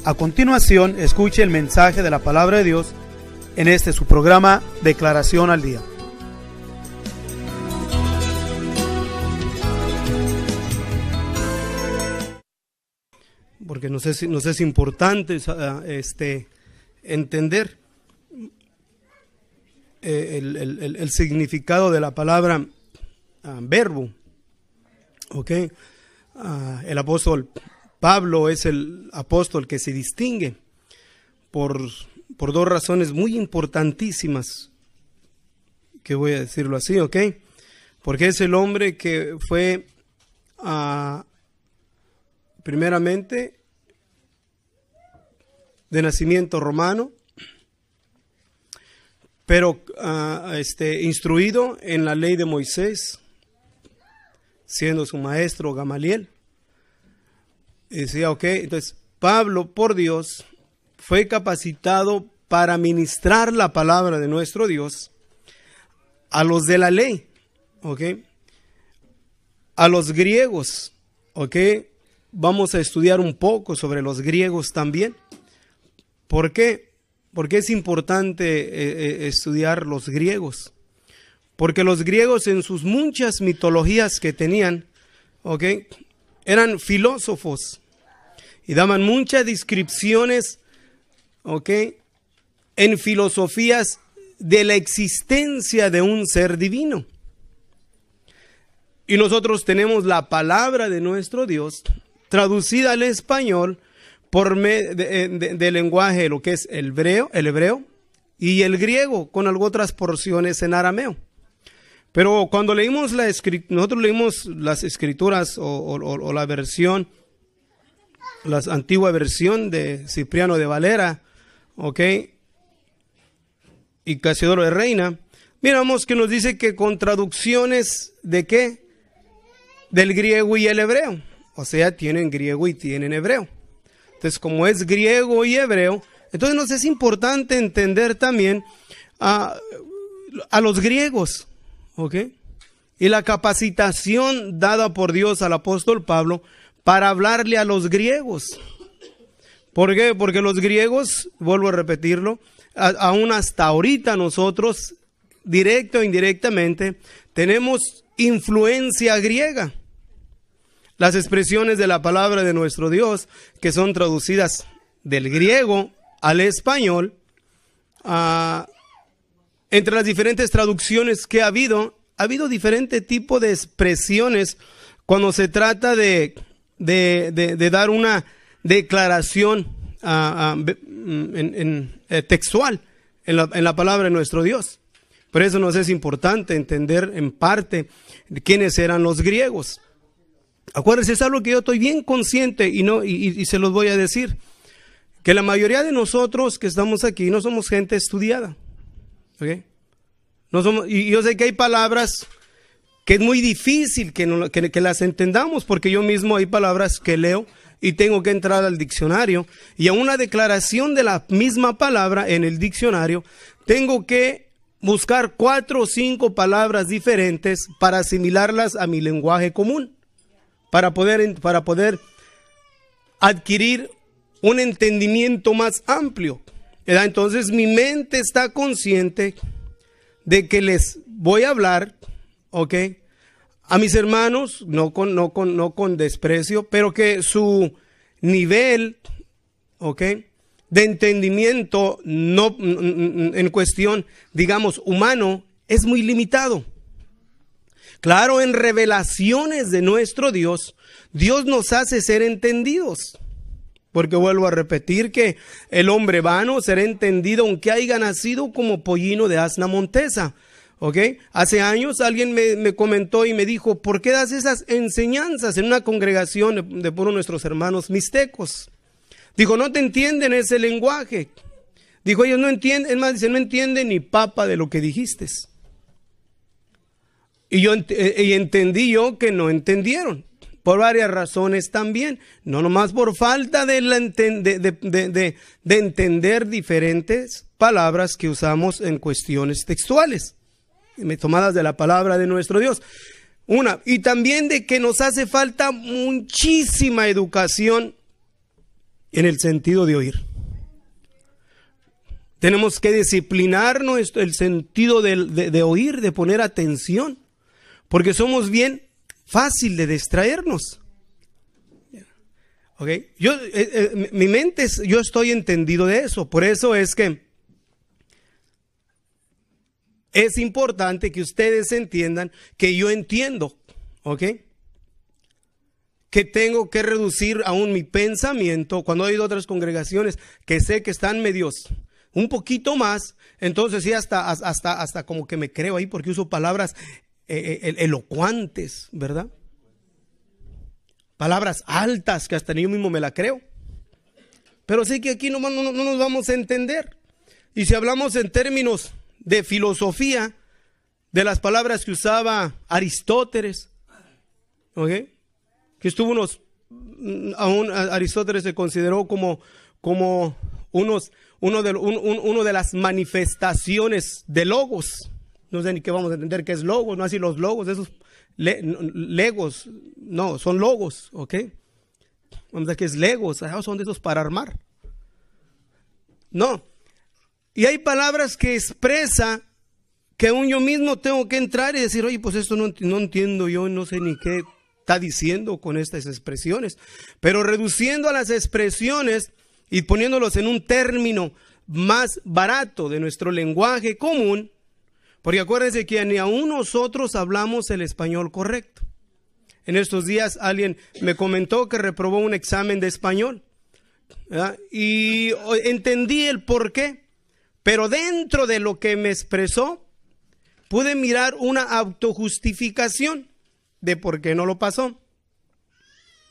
A continuación, escuche el mensaje de la palabra de Dios en este su programa Declaración al Día. Porque nos es importante entender el significado de la palabra verbo. Okay. El apóstol Pablo es el apóstol que se distingue por dos razones muy importantísimas, que voy a decirlo así, ¿ok? Porque es el hombre que fue primeramente de nacimiento romano, pero instruido en la ley de Moisés, siendo su maestro Gamaliel. Y decía, ok, entonces Pablo, por Dios, fue capacitado para ministrar la palabra de nuestro Dios a los de la ley, ok, a los griegos, ok. Vamos a estudiar un poco sobre los griegos también. ¿Por qué? Porque es importante estudiar los griegos. Porque los griegos, en sus muchas mitologías que tenían, ¿ok?, eran filósofos y daban muchas descripciones, ¿ok?, en filosofías de la existencia de un ser divino. Y nosotros tenemos la palabra de nuestro Dios traducida al español por medio del lenguaje, lo que es el hebreo y el griego, con algunas otras porciones en arameo. Pero cuando leímos nosotros leímos las escrituras o la versión, la antigua versión de Cipriano de Valera, ¿ok?, y Casiodoro de Reina, miramos que nos dice que con traducciones ¿de qué? Del griego y el hebreo. O sea, tienen griego y tienen hebreo. Entonces, como es griego y hebreo, entonces nos es importante entender también a los griegos, ¿ok? Y la capacitación dada por Dios al apóstol Pablo para hablarle a los griegos. ¿Por qué? Porque los griegos, vuelvo a repetirlo, aún hasta ahorita nosotros, directo o indirectamente, tenemos influencia griega. Las expresiones de la palabra de nuestro Dios, que son traducidas del griego al español, entre las diferentes traducciones que ha habido diferente tipo de expresiones cuando se trata de dar una declaración textual en la palabra de nuestro Dios. Por eso nos es importante entender en parte quiénes eran los griegos. Acuérdense, es algo que yo estoy bien consciente y se los voy a decir, que la mayoría de nosotros que estamos aquí no somos gente estudiada, ¿okay? No somos, y yo sé que hay palabras que es muy difícil que las entendamos, porque yo mismo hay palabras que leo y tengo que entrar al diccionario, y a una declaración de la misma palabra en el diccionario tengo que buscar 4 o 5 palabras diferentes para asimilarlas a mi lenguaje común, para poder adquirir un entendimiento más amplio, ¿verdad? Entonces mi mente está consciente de que les voy a hablar, ¿ok?, a mis hermanos, no con desprecio, pero que su nivel, ¿ok?, de entendimiento en cuestión, digamos, humano, es muy limitado. Claro, en revelaciones de nuestro Dios, Dios nos hace ser entendidos. Porque vuelvo a repetir que el hombre vano será entendido aunque haya nacido como pollino de asna montesa. ¿Ok? Hace años alguien me comentó y me dijo, ¿por qué das esas enseñanzas en una congregación de puros nuestros hermanos mixtecos? Dijo, no te entienden ese lenguaje. Dijo, ellos no entienden, es más, dice, no entienden ni papa de lo que dijiste. Y entendí yo que no entendieron, por varias razones también, no nomás por falta de entender diferentes palabras que usamos en cuestiones textuales, tomadas de la palabra de nuestro Dios. Y también de que nos hace falta muchísima educación en el sentido de oír. Tenemos que disciplinarnos el sentido de oír, de poner atención, porque somos bien fácil de distraernos. Okay. Mi mente yo estoy entendido de eso. Por eso es que es importante que ustedes entiendan que yo entiendo, ¿ok? Que tengo que reducir aún mi pensamiento. Cuando he ido a otras congregaciones que sé que están medios un poquito más, entonces sí hasta como que me creo ahí porque uso palabras elocuentes, ¿verdad? Palabras altas que hasta yo mismo me la creo. Pero sí que aquí no nos vamos a entender. Y si hablamos en términos de filosofía, de las palabras que usaba Aristóteles, ¿ok? Que estuvo aún Aristóteles se consideró como uno de las manifestaciones de logos. No sé ni qué vamos a entender qué es logos, no así los logos, esos legos, no, son logos, ¿ok? Vamos a ver qué es legos, son de esos para armar. No. Y hay palabras que expresa que aún yo mismo tengo que entrar y decir, oye, pues esto no entiendo yo, no sé ni qué está diciendo con estas expresiones. Pero reduciendo a las expresiones y poniéndolos en un término más barato de nuestro lenguaje común, porque acuérdense que ni aún nosotros hablamos el español correcto. En estos días alguien me comentó que reprobó un examen de español, ¿verdad? Y entendí el por qué, pero dentro de lo que me expresó, pude mirar una autojustificación de por qué no lo pasó.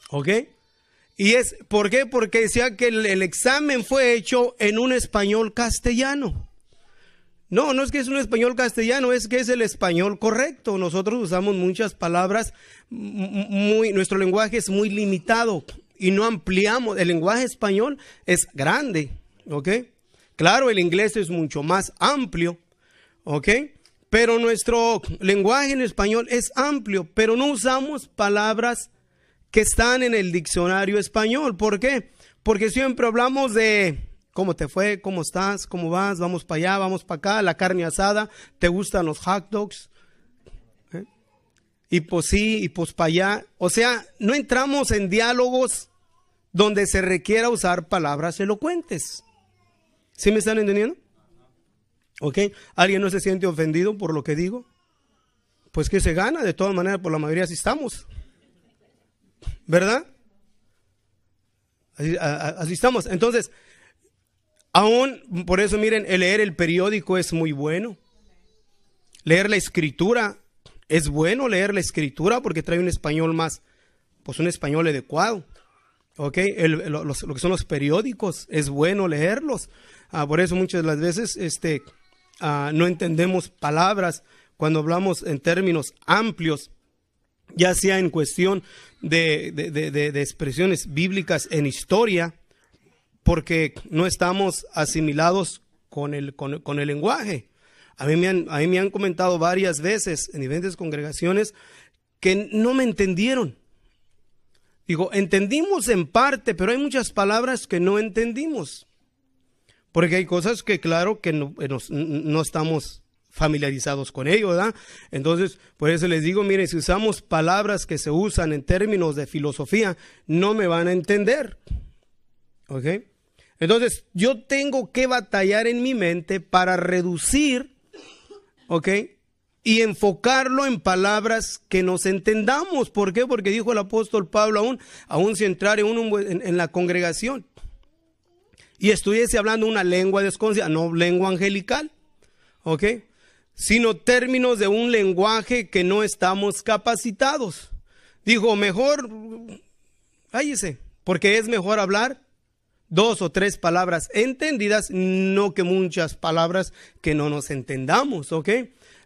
¿Ok? ¿Y por qué? Porque decía que el examen fue hecho en un español castellano. No es que es un español castellano, es que es el español correcto. Nosotros usamos muchas palabras, nuestro lenguaje es muy limitado y no ampliamos. El lenguaje español es grande, ¿ok? Claro, el inglés es mucho más amplio, ¿ok? Pero nuestro lenguaje en español es amplio, pero no usamos palabras que están en el diccionario español. ¿Por qué? Porque siempre hablamos de ¿cómo te fue? ¿Cómo estás? ¿Cómo vas? Vamos para allá, vamos para acá, la carne asada, ¿te gustan los hot dogs? Y pues sí, y pues para allá. O sea, no entramos en diálogos donde se requiera usar palabras elocuentes. ¿Sí me están entendiendo? ¿Ok? ¿Alguien no se siente ofendido por lo que digo? Pues que se gana, de todas maneras, por la mayoría sí estamos. ¿Verdad? Así estamos. Entonces, aún, por eso miren, leer el periódico es muy bueno. Leer la escritura, es bueno leer la escritura porque trae un español más, pues un español adecuado. ¿Ok? Lo que son los periódicos, es bueno leerlos. Por eso muchas de las veces no entendemos palabras cuando hablamos en términos amplios, ya sea en cuestión de expresiones bíblicas en historia, porque no estamos asimilados con el lenguaje. A mí me han comentado varias veces en diferentes congregaciones que no me entendieron. Digo, entendimos en parte, pero hay muchas palabras que no entendimos. Porque hay cosas que claro que no estamos familiarizados con ello, ¿verdad? Entonces, por eso les digo, miren, si usamos palabras que se usan en términos de filosofía, no me van a entender. ¿Ok? Entonces, yo tengo que batallar en mi mente para reducir, ¿ok? Y enfocarlo en palabras que nos entendamos. ¿Por qué? Porque dijo el apóstol Pablo, aún si entrar en la congregación y estuviese hablando una lengua desconocida, no lengua angelical, ¿ok? Sino términos de un lenguaje que no estamos capacitados. Dijo, mejor, cállese, porque es mejor hablar 2 o 3 palabras entendidas, no que muchas palabras que no nos entendamos, ¿ok?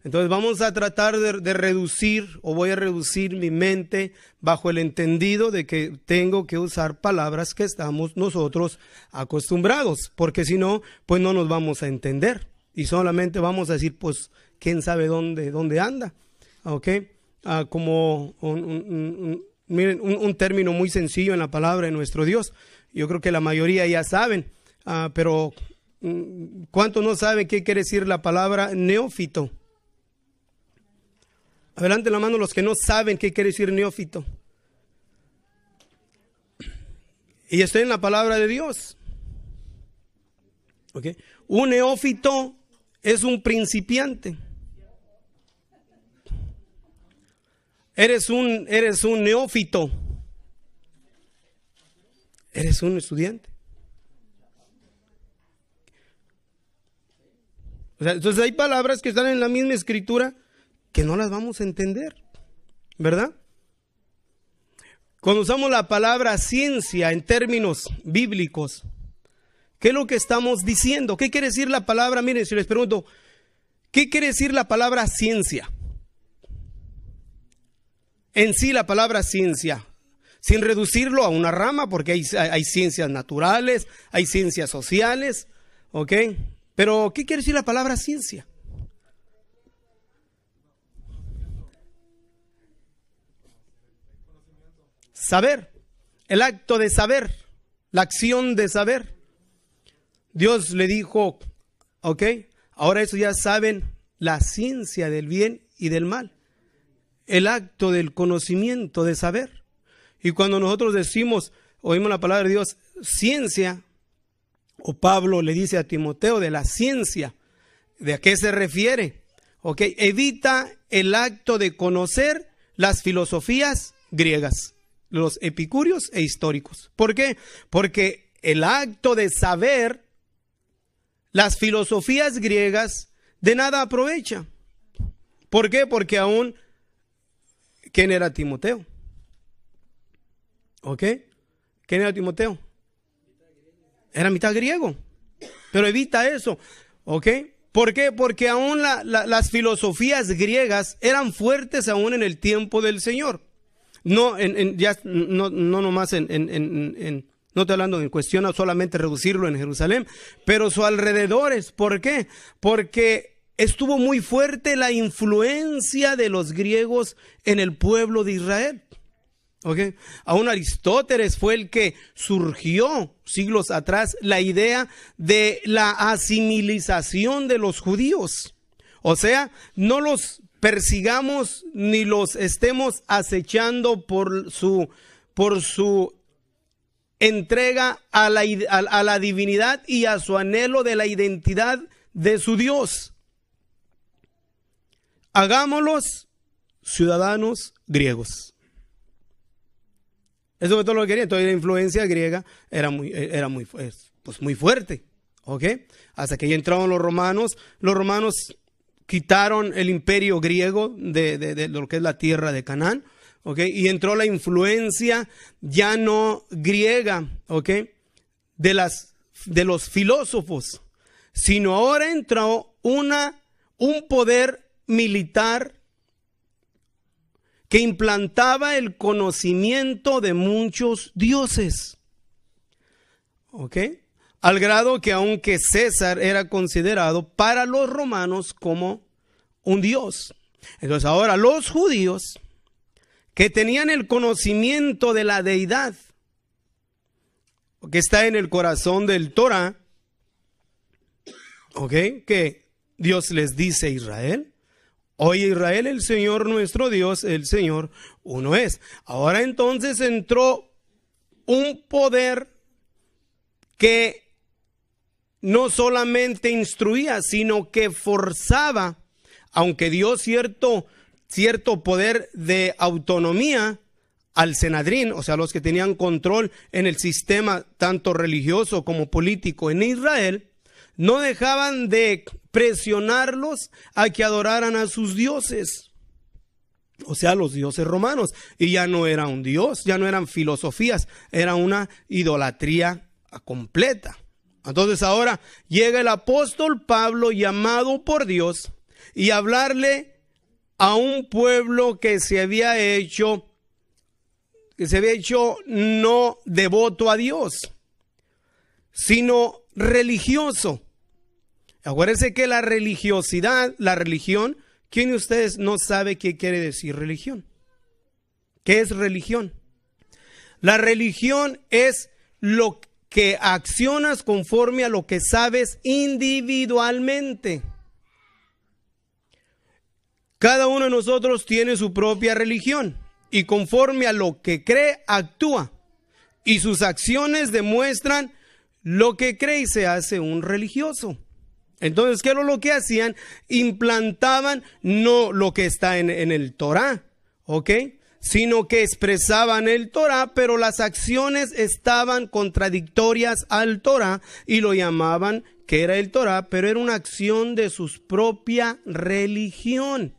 Entonces vamos a tratar de reducir, o voy a reducir mi mente bajo el entendido de que tengo que usar palabras que estamos nosotros acostumbrados, porque si no, pues no nos vamos a entender y solamente vamos a decir, pues, quién sabe dónde anda, ¿ok? Como miren, un término muy sencillo en la palabra de nuestro Dios. yo creo que la mayoría ya saben, pero ¿cuántos no saben qué quiere decir la palabra neófito? Adelante la mano los que no saben qué quiere decir neófito. Y estoy en la palabra de Dios. ¿Okay? Un neófito es un principiante. Eres un neófito. Eres un estudiante. O sea, entonces hay palabras que están en la misma escritura que no las vamos a entender, ¿verdad? Cuando usamos la palabra ciencia en términos bíblicos, ¿qué es lo que estamos diciendo? ¿Qué quiere decir la palabra? Miren, si les pregunto, ¿qué quiere decir la palabra ciencia? En sí la palabra ciencia, sin reducirlo a una rama, porque hay ciencias naturales, hay ciencias sociales, ¿ok? Pero ¿qué quiere decir la palabra ciencia? Saber, el acto de saber, la acción de saber. Dios le dijo, ok, ahora eso ya saben la ciencia del bien y del mal. El acto del conocimiento, de saber. Y cuando nosotros decimos, oímos la palabra de Dios, ciencia, o Pablo le dice a Timoteo de la ciencia, ¿de a qué se refiere? Ok, evita el acto de conocer las filosofías griegas, los epicúreos e históricos. ¿Por qué? Porque el acto de saber las filosofías griegas de nada aprovecha. ¿Por qué? Porque aún, ¿quién era Timoteo? ¿Ok? ¿Quién era Timoteo? Era mitad griego. Pero evita eso. ¿Ok? ¿Por qué? Porque aún las filosofías griegas eran fuertes aún en el tiempo del Señor. No, no nomás no estoy hablando en cuestión a solamente reducirlo en Jerusalén, pero sus alrededores. ¿Por qué? Porque estuvo muy fuerte la influencia de los griegos en el pueblo de Israel. ¿Okay? Aún Aristóteles fue el que surgió siglos atrás la idea de la asimilización de los judíos. O sea, no los persigamos ni los estemos acechando por su entrega a la divinidad y a su anhelo de la identidad de su Dios. Hagámoslos ciudadanos griegos. Eso es todo lo que quería. Entonces la influencia griega era muy fuerte. ¿Ok? Hasta que ya entraron los romanos. Los romanos quitaron el imperio griego de lo que es la tierra de Canaán. ¿Ok? Y entró la influencia ya no griega. ¿Ok? De los filósofos. Sino ahora entró un poder militar que implantaba el conocimiento de muchos dioses. ¿Ok? Al grado que aunque César era considerado para los romanos como un dios. Entonces ahora los judíos que tenían el conocimiento de la deidad que está en el corazón del Torah, ¿ok? Que Dios les dice a Israel, oye Israel, el Señor nuestro Dios, el Señor uno es. Ahora entonces entró un poder que no solamente instruía, sino que forzaba, aunque dio cierto poder de autonomía al Senedrín, o sea, los que tenían control en el sistema tanto religioso como político en Israel, no dejaban de presionarlos a que adoraran a sus dioses, o sea, los dioses romanos. Y ya no era un dios, ya no eran filosofías, era una idolatría completa. Entonces ahora llega el apóstol Pablo, llamado por Dios, y hablarle a un pueblo que se había hecho no devoto a Dios, sino religioso. Acuérdense que la religión, ¿quién de ustedes no sabe qué quiere decir religión? ¿Qué es religión? La religión es lo que accionas conforme a lo que sabes individualmente. Cada uno de nosotros tiene su propia religión y conforme a lo que cree, actúa. Y sus acciones demuestran lo que cree y se hace un religioso. Entonces, ¿qué era lo que hacían? Implantaban no lo que está en el Torah, ¿ok? Sino que expresaban el Torah, pero las acciones estaban contradictorias al Torah y lo llamaban que era el Torah, pero era una acción de su propia religión,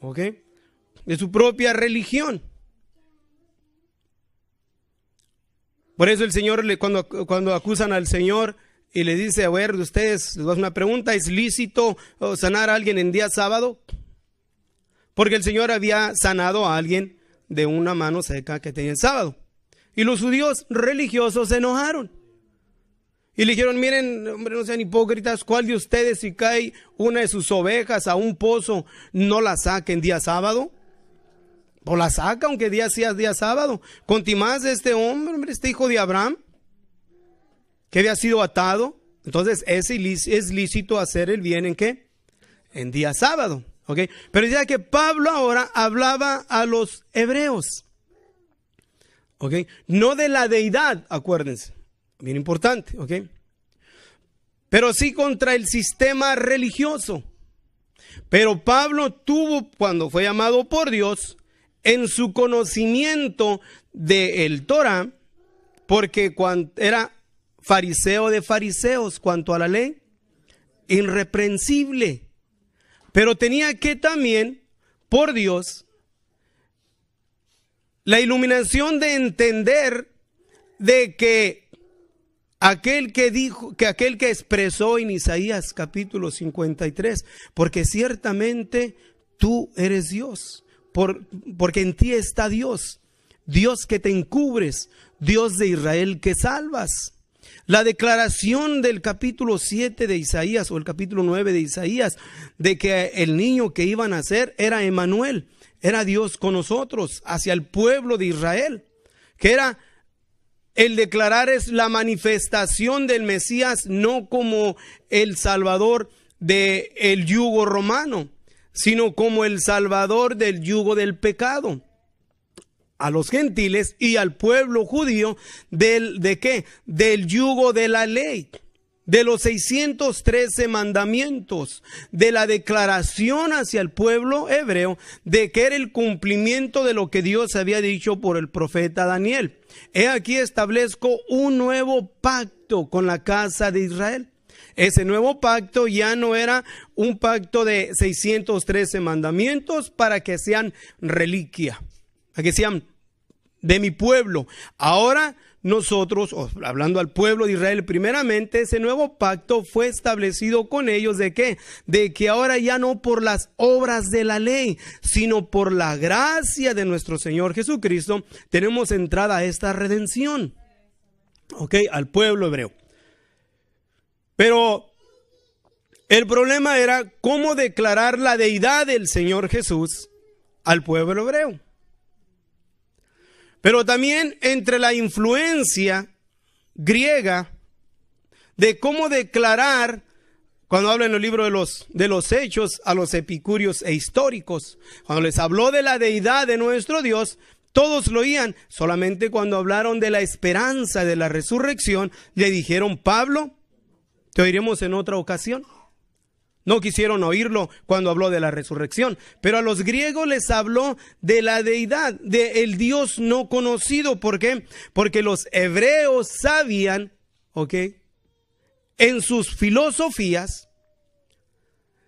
¿ok? De su propia religión. Por eso el Señor, cuando acusan al Señor y le dice, a ver, ustedes, les voy a hacer una pregunta, ¿es lícito sanar a alguien en día sábado? Porque el Señor había sanado a alguien de una mano seca que tenía el sábado. Y los judíos religiosos se enojaron. Y le dijeron, miren, hombre, no sean hipócritas, ¿cuál de ustedes si cae una de sus ovejas a un pozo, no la saque en día sábado? O la saca aunque día sea día sábado. Contimás este hombre, este hijo de Abraham, que había sido atado. Entonces es lícito hacer el bien ¿en qué? En día sábado. ¿Okay? Pero ya que Pablo ahora hablaba a los hebreos. ¿Okay? No de la deidad, acuérdense. Bien importante. ¿Okay? Pero sí contra el sistema religioso. Pero Pablo tuvo, cuando fue llamado por Dios, en su conocimiento del Torah, porque cuando era fariseo de fariseos cuanto a la ley, irreprensible, pero tenía que también, por Dios, la iluminación de entender de que aquel que expresó en Isaías capítulo 53, porque ciertamente tú eres Dios. Porque en ti está Dios, Dios que te encubres, Dios de Israel que salvas. La declaración del capítulo 7 de Isaías o el capítulo 9 de Isaías de que el niño que iba a nacer era Emmanuel, era Dios con nosotros hacia el pueblo de Israel, que era el declarar es la manifestación del Mesías no como el Salvador del yugo romano, sino como el salvador del yugo del pecado a los gentiles y al pueblo judío ¿de qué? Del yugo de la ley, de los 613 mandamientos, de la declaración hacia el pueblo hebreo de que era el cumplimiento de lo que Dios había dicho por el profeta Daniel. He aquí establezco un nuevo pacto con la casa de Israel. Ese nuevo pacto ya no era un pacto de 613 mandamientos para que sean reliquia, para que sean de mi pueblo. Ahora nosotros, hablando al pueblo de Israel primeramente, ese nuevo pacto fue establecido con ellos ¿de qué? De que ahora ya no por las obras de la ley, sino por la gracia de nuestro Señor Jesucristo, tenemos entrada a esta redención, ¿ok? Al pueblo hebreo. Pero el problema era cómo declarar la deidad del Señor Jesús al pueblo hebreo. Pero también entre la influencia griega de cómo declarar, cuando habla en el libro de los Hechos a los epicúreos e históricos, cuando les habló de la deidad de nuestro Dios, todos lo oían. Solamente cuando hablaron de la esperanza de la resurrección, le dijeron, Pablo, te oiremos en otra ocasión. No quisieron oírlo cuando habló de la resurrección, pero a los griegos les habló de la deidad, del Dios no conocido. ¿Por qué? Porque los hebreos sabían, ¿ok? En sus filosofías,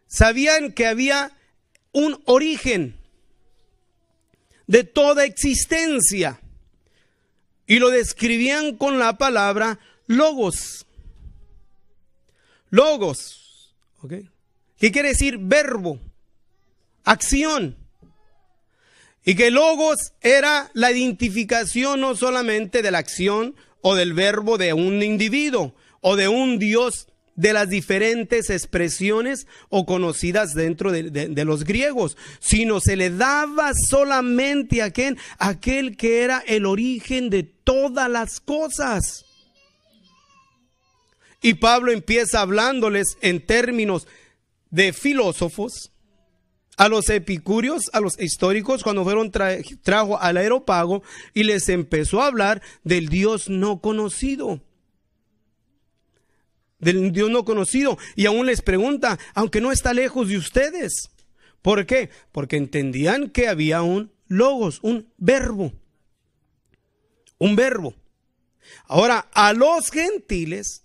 sabían que había un origen de toda existencia y lo describían con la palabra logos. Logos, ¿ok? ¿Qué quiere decir verbo? Acción. Y que logos era la identificación no solamente de la acción o del verbo de un individuo o de un Dios de las diferentes expresiones o conocidas dentro de los griegos, sino se le daba solamente a aquel que era el origen de todas las cosas. Y Pablo empieza hablándoles en términos de filósofos, a los epicúreos, a los históricos, cuando trajo al Areópago y les empezó a hablar del Dios no conocido. Del Dios no conocido, y aún les pregunta, aunque no está lejos de ustedes. ¿Por qué? Porque entendían que había un logos, un verbo. Un verbo. Ahora, a los gentiles,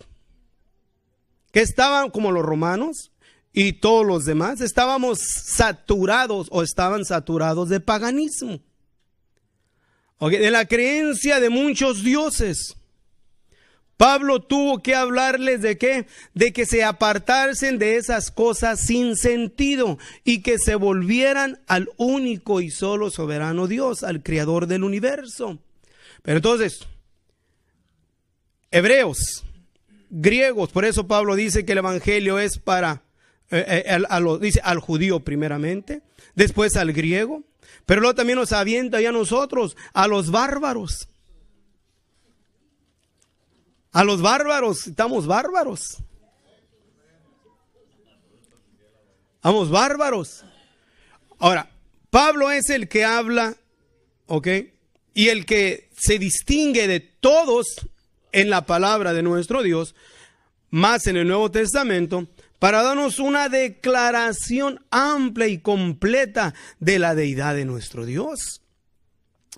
que estaban como los romanos y todos los demás, estaban saturados de paganismo. De la creencia de muchos dioses. Pablo tuvo que hablarles de qué, de que se apartasen de esas cosas sin sentido y que se volvieran al único y solo soberano Dios, al creador del universo. Pero entonces, hebreos, griegos, por eso Pablo dice que el evangelio es para, dice al judío primeramente, después al griego, pero luego también nos avienta ya a nosotros, a los bárbaros. A los bárbaros, estamos bárbaros. Estamos bárbaros. Ahora, Pablo es el que habla, ¿ok? Y el que se distingue de todos en la palabra de nuestro Dios, más en el Nuevo Testamento, para darnos una declaración amplia y completa de la deidad de nuestro Dios.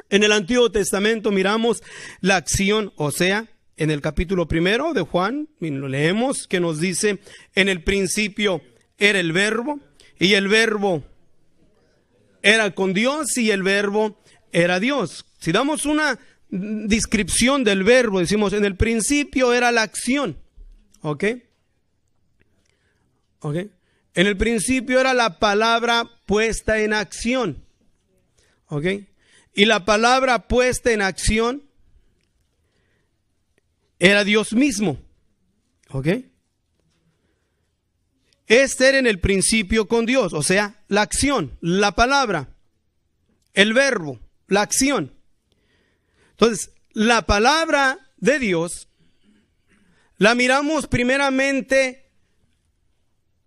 En el Antiguo Testamento miramos la acción, o sea, en el capítulo 1 de Juan, lo leemos, que nos dice, en el principio era el verbo, y el verbo era con Dios, y el verbo era Dios. Si damos una descripción del verbo, decimos, en el principio era la acción, ¿ok? ¿Ok? En el principio era la palabra puesta en acción, ¿ok? Y la palabra puesta en acción era Dios mismo, ¿ok? Este era en el principio con Dios, o sea, la acción, la palabra, el verbo, la acción. Entonces, la palabra de Dios la miramos primeramente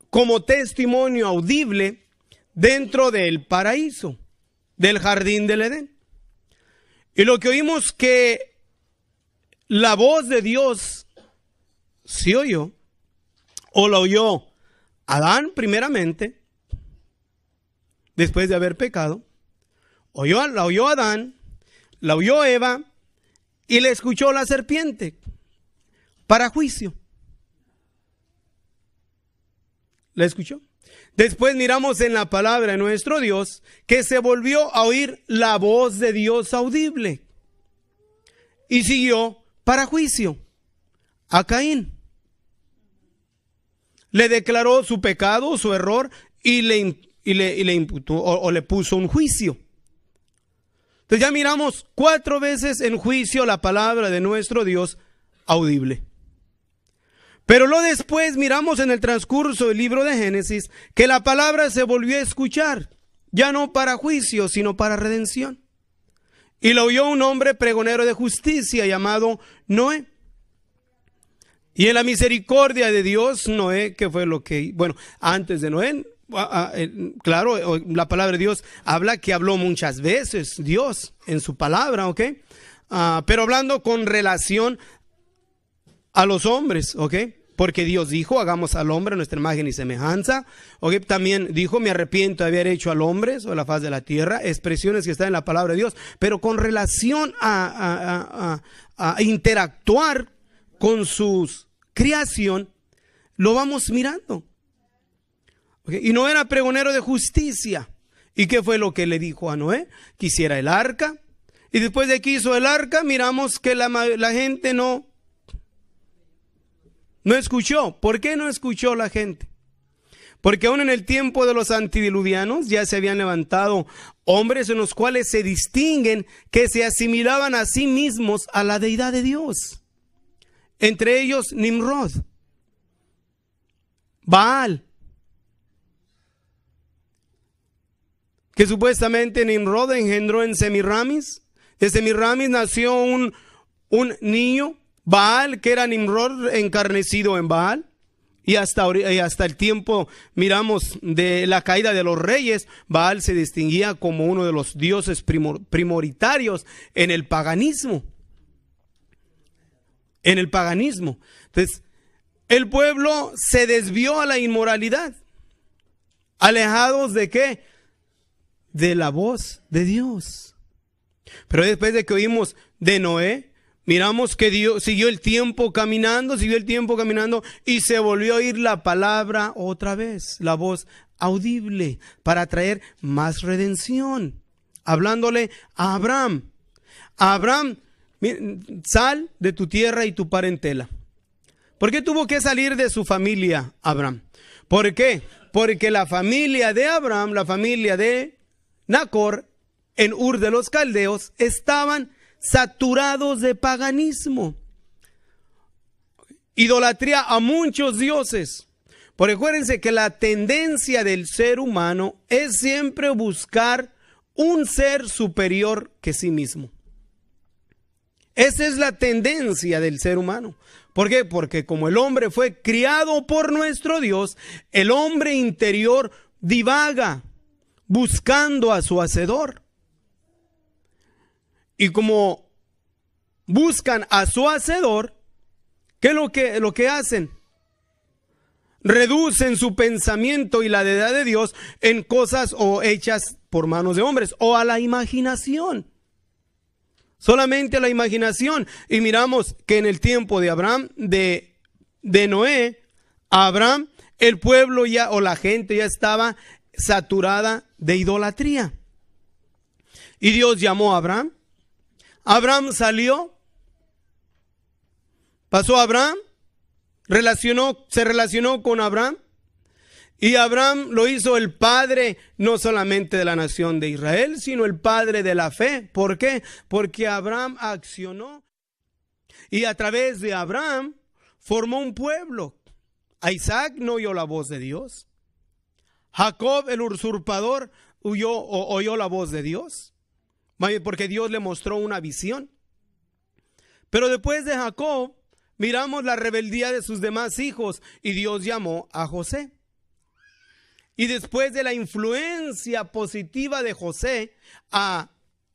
como testimonio audible dentro del paraíso, del jardín del Edén. Y lo que oímos que la voz de Dios se oyó, o la oyó Adán primeramente, después de haber pecado, la oyó Adán, la oyó Eva y la escuchó la serpiente para juicio. ¿La escuchó? Después miramos en la palabra de nuestro Dios que se volvió a oír la voz de Dios audible y siguió para juicio a Caín. Le declaró su pecado, su error y le imputó o le puso un juicio. Entonces ya miramos 4 veces en juicio la palabra de nuestro Dios audible. Pero luego después miramos en el transcurso del libro de Génesis que la palabra se volvió a escuchar, ya no para juicio, sino para redención. Y lo oyó un hombre pregonero de justicia llamado Noé. Y en la misericordia de Dios, Noé, que fue lo que, bueno, antes de Noé, claro, la palabra de Dios habla que habló muchas veces Dios en su palabra, ¿ok? Pero hablando con relación a los hombres, ¿ok? Porque Dios dijo, hagamos al hombre a nuestra imagen y semejanza. ¿Ok? También dijo, me arrepiento de haber hecho al hombre sobre la faz de la tierra. Expresiones que están en la palabra de Dios. Pero con relación a interactuar con su creación, lo vamos mirando. ¿Ok? Y no era pregonero de justicia. ¿Y qué fue lo que le dijo a Noé? Que hiciera el arca. Y después de que hizo el arca, miramos que la gente no escuchó. ¿Por qué no escuchó la gente? Porque aún en el tiempo de los antidiluvianos ya se habían levantado hombres en los cuales se distinguen que se asimilaban a sí mismos a la deidad de Dios. Entre ellos Nimrod. Baal. Que supuestamente Nimrod engendró en Semiramis. De Semiramis nació un niño, Baal, que era Nimrod encarnecido en Baal. Y hasta el tiempo, miramos, de la caída de los reyes, Baal se distinguía como uno de los dioses prioritarios en el paganismo. En el paganismo. Entonces, el pueblo se desvió a la inmoralidad. ¿Alejados de qué? De la voz de Dios. Pero después de que oímos de Noé, miramos que Dios siguió el tiempo caminando y se volvió a oír la palabra otra vez, la voz audible para traer más redención. Hablándole a Abraham. Abraham, sal de tu tierra y tu parentela. ¿Por qué tuvo que salir de su familia Abraham? ¿Por qué? Porque la familia de Abraham, la familia de Nacor, en Ur de los Caldeos, estaban saturados de paganismo, idolatría a muchos dioses. Porque acuérdense que la tendencia del ser humano es siempre buscar un ser superior que sí mismo. Esa es la tendencia del ser humano. ¿Por qué? Porque como el hombre fue criado por nuestro Dios, el hombre interior divaga buscando a su hacedor. Y como buscan a su hacedor, ¿qué es lo que hacen? Reducen su pensamiento y la deidad de Dios en cosas o hechas por manos de hombres o a la imaginación. Solamente a la imaginación. Y miramos que en el tiempo de Abraham, de Noé, Abraham, el pueblo ya o la gente ya estaba saturada de idolatría. Y Dios llamó a Abraham. Abraham salió, pasó a Abraham, se relacionó con Abraham, y Abraham lo hizo el padre no solamente de la nación de Israel, sino el padre de la fe. ¿Por qué? Porque Abraham accionó y a través de Abraham formó un pueblo. A Isaac no oyó la voz de Dios. Jacob, el usurpador, oyó la voz de Dios, porque Dios le mostró una visión. Pero después de Jacob, miramos la rebeldía de sus demás hijos y Dios llamó a José. Y después de la influencia positiva de José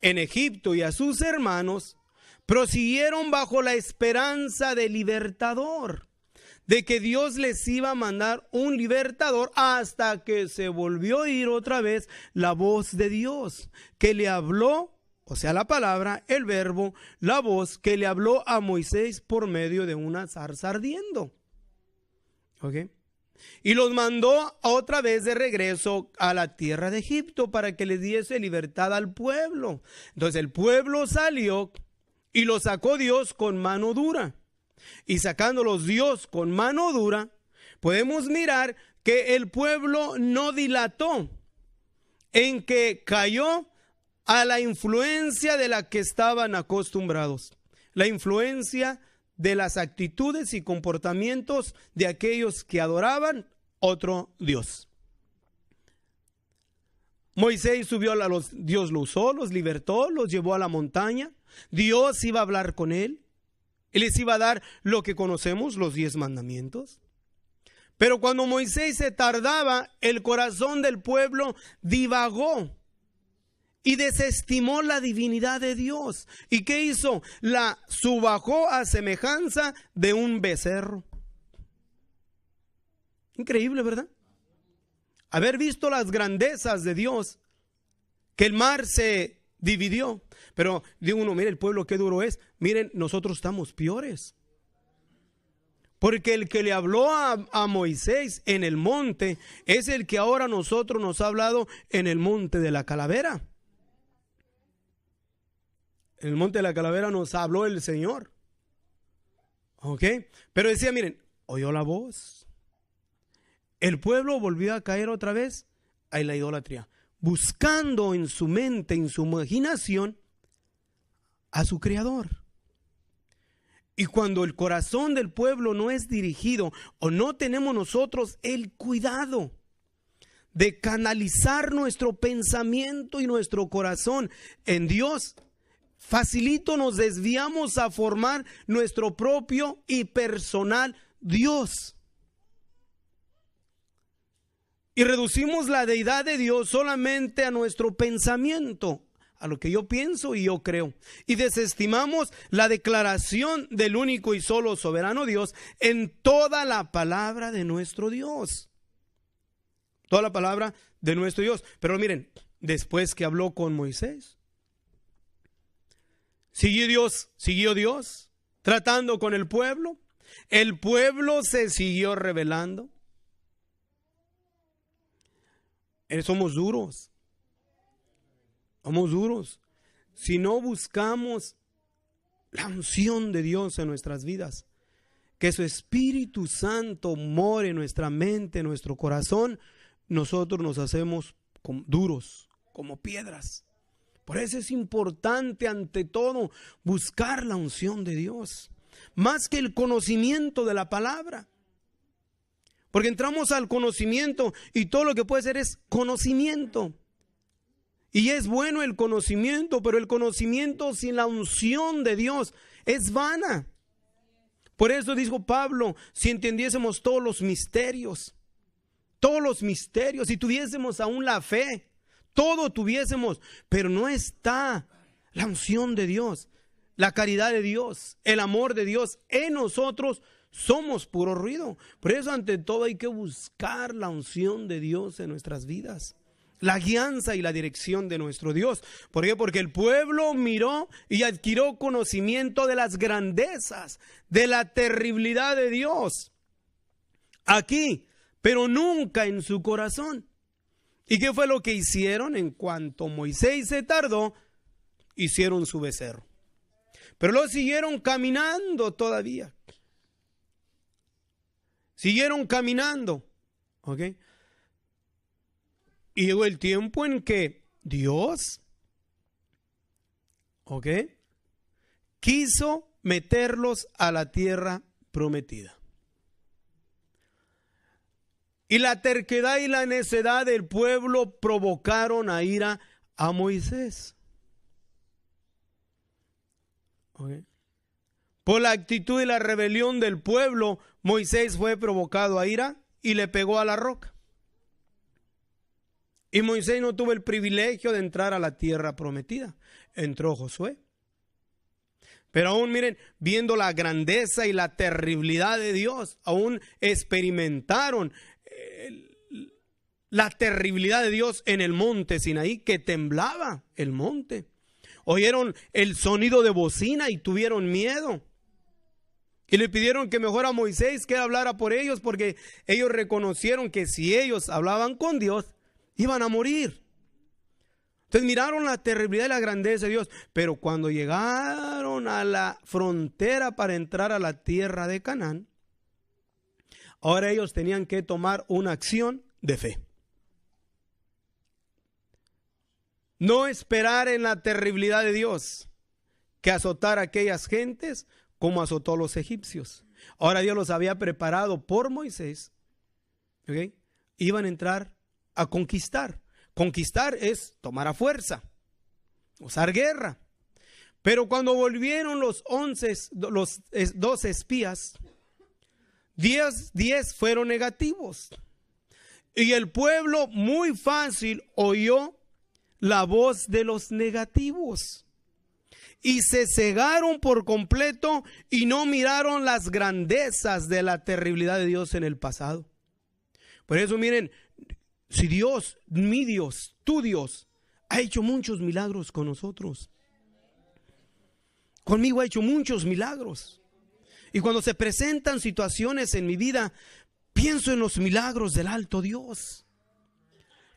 en Egipto y a sus hermanos, prosiguieron bajo la esperanza de libertador, de que Dios les iba a mandar un libertador, hasta que se volvió a oír otra vez la voz de Dios, que le habló, o sea, la palabra, el verbo, la voz que le habló a Moisés por medio de una zarza ardiendo. ¿Ok? Y los mandó otra vez de regreso a la tierra de Egipto para que les diese libertad al pueblo. Entonces el pueblo salió y lo sacó Dios con mano dura. Y sacándolos Dios con mano dura, podemos mirar que el pueblo no dilató en que cayó a la influencia de la que estaban acostumbrados. La influencia de las actitudes y comportamientos de aquellos que adoraban otro Dios. Moisés subió Dios lo usó, los libertó, los llevó a la montaña. Dios iba a hablar con él. Él les iba a dar lo que conocemos, los 10 mandamientos. Pero cuando Moisés se tardaba, el corazón del pueblo divagó y desestimó la divinidad de Dios. ¿Y qué hizo? La subajó a semejanza de un becerro. Increíble, ¿verdad? Haber visto las grandezas de Dios, que el mar se dividió. Pero digo uno, mire el pueblo qué duro es. Miren, nosotros estamos peores. Porque el que le habló a Moisés en el monte es el que ahora nosotros nos ha hablado en el monte de la calavera. En el monte de la calavera nos habló el Señor. ¿Ok? Pero decía, miren, oyó la voz. El pueblo volvió a caer otra vez en la idolatría, buscando en su mente, en su imaginación, a su Creador. Y cuando el corazón del pueblo no es dirigido o no tenemos nosotros el cuidado de canalizar nuestro pensamiento y nuestro corazón en Dios, facilito nos desviamos a formar nuestro propio y personal Dios. Y reducimos la deidad de Dios solamente a nuestro pensamiento, a lo que yo pienso y yo creo. Y desestimamos la declaración del único y solo soberano Dios en toda la palabra de nuestro Dios. Toda la palabra de nuestro Dios. Pero miren, después que habló con Moisés, siguió Dios tratando con el pueblo se siguió rebelando. Somos duros. Somos duros. Si no buscamos la unción de Dios en nuestras vidas, que su Espíritu Santo more en nuestra mente, en nuestro corazón, nosotros nos hacemos duros, como piedras. Por eso es importante ante todo buscar la unción de Dios, más que el conocimiento de la palabra. Porque entramos al conocimiento y todo lo que puede ser es conocimiento. Y es bueno el conocimiento, pero el conocimiento sin la unción de Dios es vana. Por eso dijo Pablo, si entendiésemos todos los misterios, si tuviésemos aún la fe, todo tuviésemos, pero no está la unción de Dios, la caridad de Dios, el amor de Dios en nosotros, somos puro ruido. Por eso ante todo hay que buscar la unción de Dios en nuestras vidas, la guianza y la dirección de nuestro Dios. ¿Por qué? Porque el pueblo miró y adquirió conocimiento de las grandezas, de la terribilidad de Dios aquí, pero nunca en su corazón. ¿Y qué fue lo que hicieron? En cuanto Moisés se tardó, hicieron su becerro. Pero lo siguieron caminando todavía. Siguieron caminando. ¿Ok? Y llegó el tiempo en que Dios, ¿ok?, quiso meterlos a la tierra prometida. Y la terquedad y la necedad del pueblo provocaron a ira a Moisés. ¿Ok? Por la actitud y la rebelión del pueblo, Moisés fue provocado a ira y le pegó a la roca. Y Moisés no tuvo el privilegio de entrar a la tierra prometida. Entró Josué. Pero aún miren, viendo la grandeza y la terribilidad de Dios, aún experimentaron la terribilidad de Dios en el monte Sinaí, que temblaba el monte. Oyeron el sonido de bocina y tuvieron miedo. Y le pidieron que mejor a Moisés que hablara por ellos, porque ellos reconocieron que si ellos hablaban con Dios, iban a morir. Entonces miraron la terribilidad y la grandeza de Dios. Pero cuando llegaron a la frontera para entrar a la tierra de Canaán, ahora ellos tenían que tomar una acción de fe. No esperar en la terribilidad de Dios que azotar a aquellas gentes como azotó a los egipcios. Ahora Dios los había preparado por Moisés. ¿Okay? Iban a entrar a conquistar. Conquistar es tomar a fuerza, usar guerra. Pero cuando volvieron los 12 espías, 10 fueron negativos. Y el pueblo muy fácil oyó la voz de los negativos. Y se cegaron por completo y no miraron las grandezas de la terribilidad de Dios en el pasado. Por eso miren, si Dios, mi Dios, tu Dios, ha hecho muchos milagros con nosotros. Conmigo ha hecho muchos milagros. Y cuando se presentan situaciones en mi vida, pienso en los milagros del alto Dios.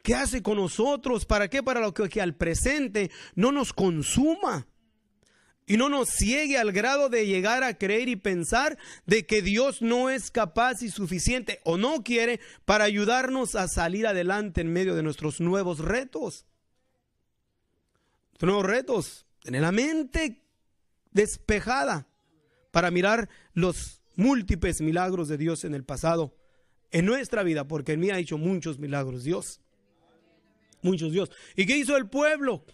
¿Qué hace con nosotros? ¿Para qué? Para lo que al presente no nos consuma y no nos ciegue al grado de llegar a creer y pensar de que Dios no es capaz y suficiente o no quiere para ayudarnos a salir adelante en medio de nuestros nuevos retos. Nuevos retos, tener la mente despejada para mirar los múltiples milagros de Dios en el pasado, en nuestra vida, porque en mí ha hecho muchos milagros Dios. Muchos Dios. ¿Y qué hizo el pueblo?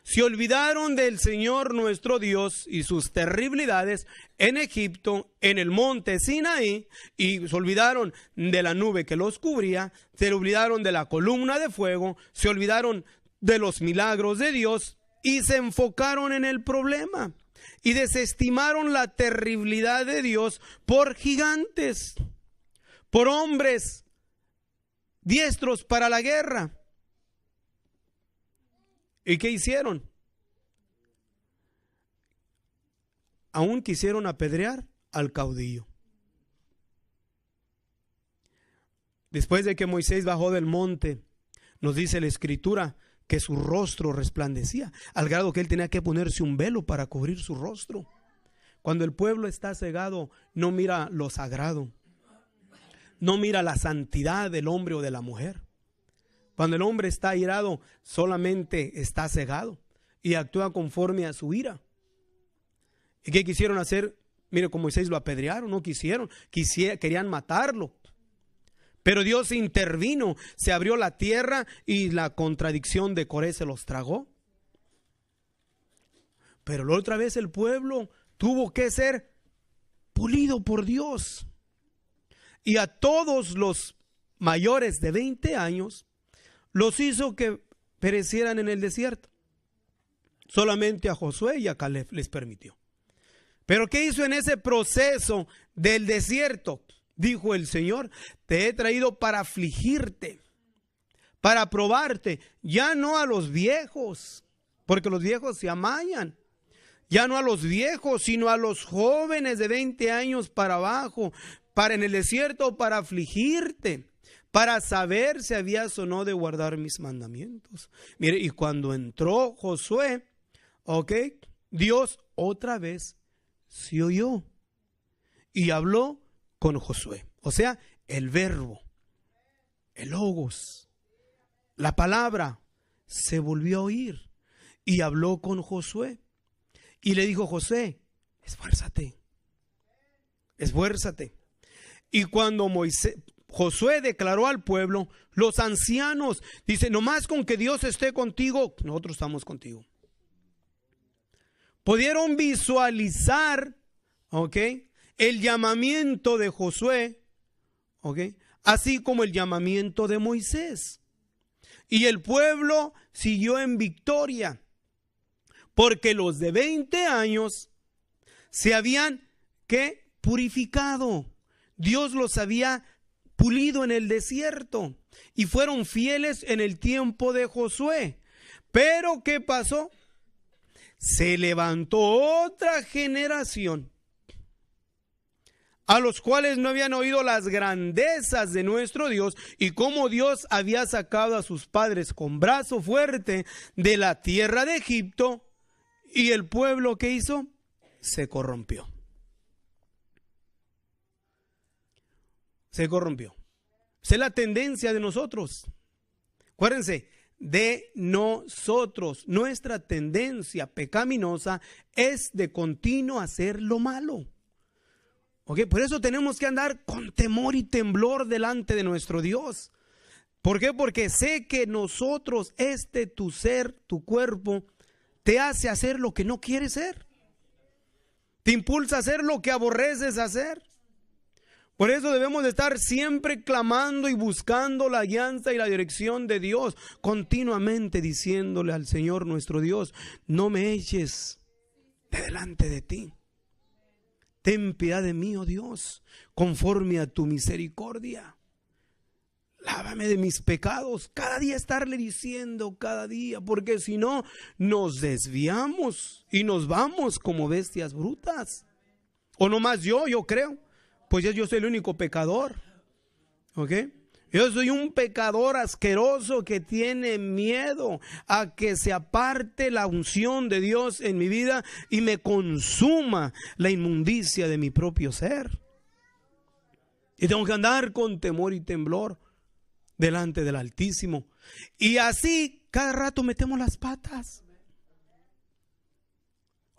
Se olvidaron del Señor nuestro Dios y sus terribilidades en Egipto, en el monte Sinaí, y se olvidaron de la nube que los cubría, se olvidaron de la columna de fuego, se olvidaron de los milagros de Dios y se enfocaron en el problema y desestimaron la terribilidad de Dios por gigantes, por hombres diestros para la guerra. ¿Y qué hicieron? Aún quisieron apedrear al caudillo. Después de que Moisés bajó del monte, nos dice la Escritura que su rostro resplandecía, al grado que él tenía que ponerse un velo para cubrir su rostro. Cuando el pueblo está cegado, no mira lo sagrado, no mira la santidad del hombre o de la mujer. Cuando el hombre está airado, solamente está cegado y actúa conforme a su ira. ¿Y qué quisieron hacer? Mire, como Moisés lo apedrearon, no quisieron, querían matarlo. Pero Dios intervino, se abrió la tierra y la contradicción de Coré se los tragó. Pero la otra vez el pueblo tuvo que ser pulido por Dios. Y a todos los mayores de 20 años los hizo que perecieran en el desierto. Solamente a Josué y a Caleb les permitió. Pero ¿qué hizo en ese proceso del desierto? Dijo el Señor: te he traído para afligirte, para probarte, ya no a los viejos, porque los viejos se amañan. Ya no a los viejos, sino a los jóvenes de 20 años para abajo, para en el desierto, para afligirte, para saber si habías o no de guardar mis mandamientos. Mire, y cuando entró Josué, Dios otra vez se oyó y habló con Josué. O sea, el verbo, el logos, la palabra se volvió a oír y habló con Josué. Y le dijo: Josué, esfuérzate, esfuérzate. Y cuando Josué declaró al pueblo, los ancianos, dice: nomás con que Dios esté contigo, nosotros estamos contigo. Pudieron visualizar, el llamamiento de Josué, así como el llamamiento de Moisés. Y el pueblo siguió en victoria, porque los de 20 años se habían purificado. Dios los había pulido en el desierto y fueron fieles en el tiempo de Josué. Pero ¿qué pasó? Se levantó otra generación a los cuales no habían oído las grandezas de nuestro Dios y cómo Dios había sacado a sus padres con brazo fuerte de la tierra de Egipto. Y el pueblo, ¿qué hizo? Se corrompió. Se corrompió. Esa es la tendencia de nosotros. Acuérdense, de nosotros. Nuestra tendencia pecaminosa es de continuo hacer lo malo. Por eso tenemos que andar con temor y temblor delante de nuestro Dios. ¿Por qué? Porque sé que nosotros, tu ser, tu cuerpo, te hace hacer lo que no quieres ser. Te impulsa a hacer lo que aborreces hacer. Por eso debemos de estar siempre clamando y buscando la guianza y la dirección de Dios, continuamente diciéndole al Señor nuestro Dios: no me eches de delante de ti. Ten piedad de mí, oh Dios, conforme a tu misericordia. Lávame de mis pecados. Cada día estarle diciendo, cada día, porque si no nos desviamos y nos vamos como bestias brutas. O nomás yo creo. Pues yo soy el único pecador. Yo soy un pecador asqueroso que tiene miedo a que se aparte la unción de Dios en mi vida y me consuma la inmundicia de mi propio ser. Y tengo que andar con temor y temblor delante del Altísimo. Y así cada rato metemos las patas.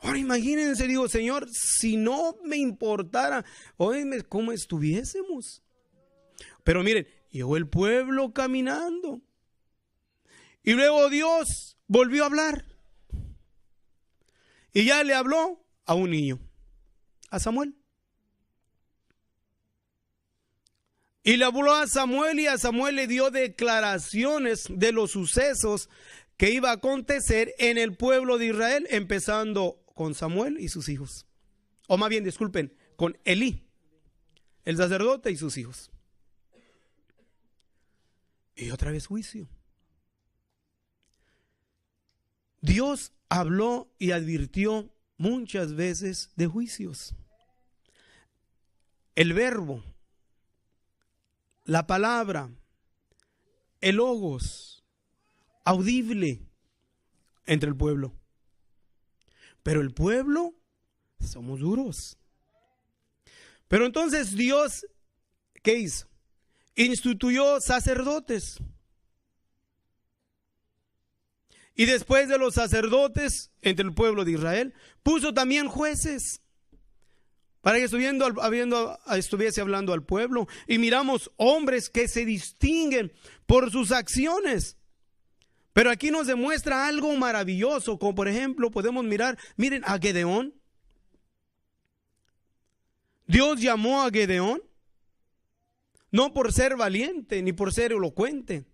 Ahora imagínense, digo, Señor, si no me importara, oíme, ¿cómo estuviésemos? Pero miren, llegó el pueblo caminando. Y luego Dios volvió a hablar. Y ya le habló a un niño, a Samuel. Y le habló a Samuel y a Samuel le dio declaraciones de los sucesos que iba a acontecer en el pueblo de Israel, empezando con Samuel y sus hijos. O más bien, disculpen, con Elí, el sacerdote y sus hijos. Y otra vez juicio. Dios habló y advirtió muchas veces de juicios. El verbo, la palabra, el logos, audible entre el pueblo. Pero el pueblo, somos duros. Pero entonces Dios, ¿qué hizo? Instituyó sacerdotes. Y después de los sacerdotes, entre el pueblo de Israel, puso también jueces. Para que estuviese hablando al pueblo. Y miramos hombres que se distinguen por sus acciones. Pero aquí nos demuestra algo maravilloso, como por ejemplo podemos miren a Gedeón. Dios llamó a Gedeón no por ser valiente ni por ser elocuente.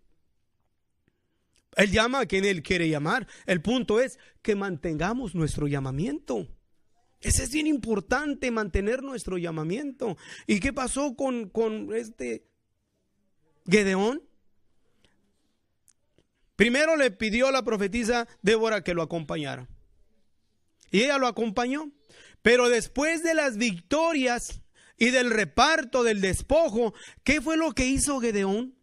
Él llama a quien Él quiere llamar. El punto es que mantengamos nuestro llamamiento. Ese es bien importante, mantener nuestro llamamiento. ¿Y qué pasó con este Gedeón? Primero le pidió a la profetisa Débora que lo acompañara. Y ella lo acompañó. Pero después de las victorias y del reparto del despojo, ¿qué fue lo que hizo Gedeón?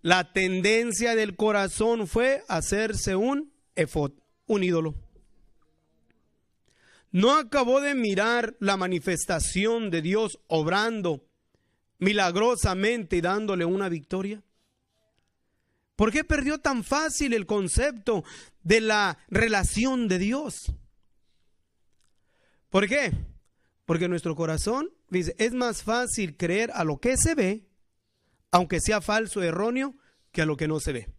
La tendencia del corazón fue hacerse un efod, un ídolo. No acabó de mirar la manifestación de Dios obrando milagrosamente y dándole una victoria. ¿Por qué perdió tan fácil el concepto de la relación de Dios? ¿Por qué? Porque nuestro corazón dice, es más fácil creer a lo que se ve, aunque sea falso, erróneo, que a lo que no se ve.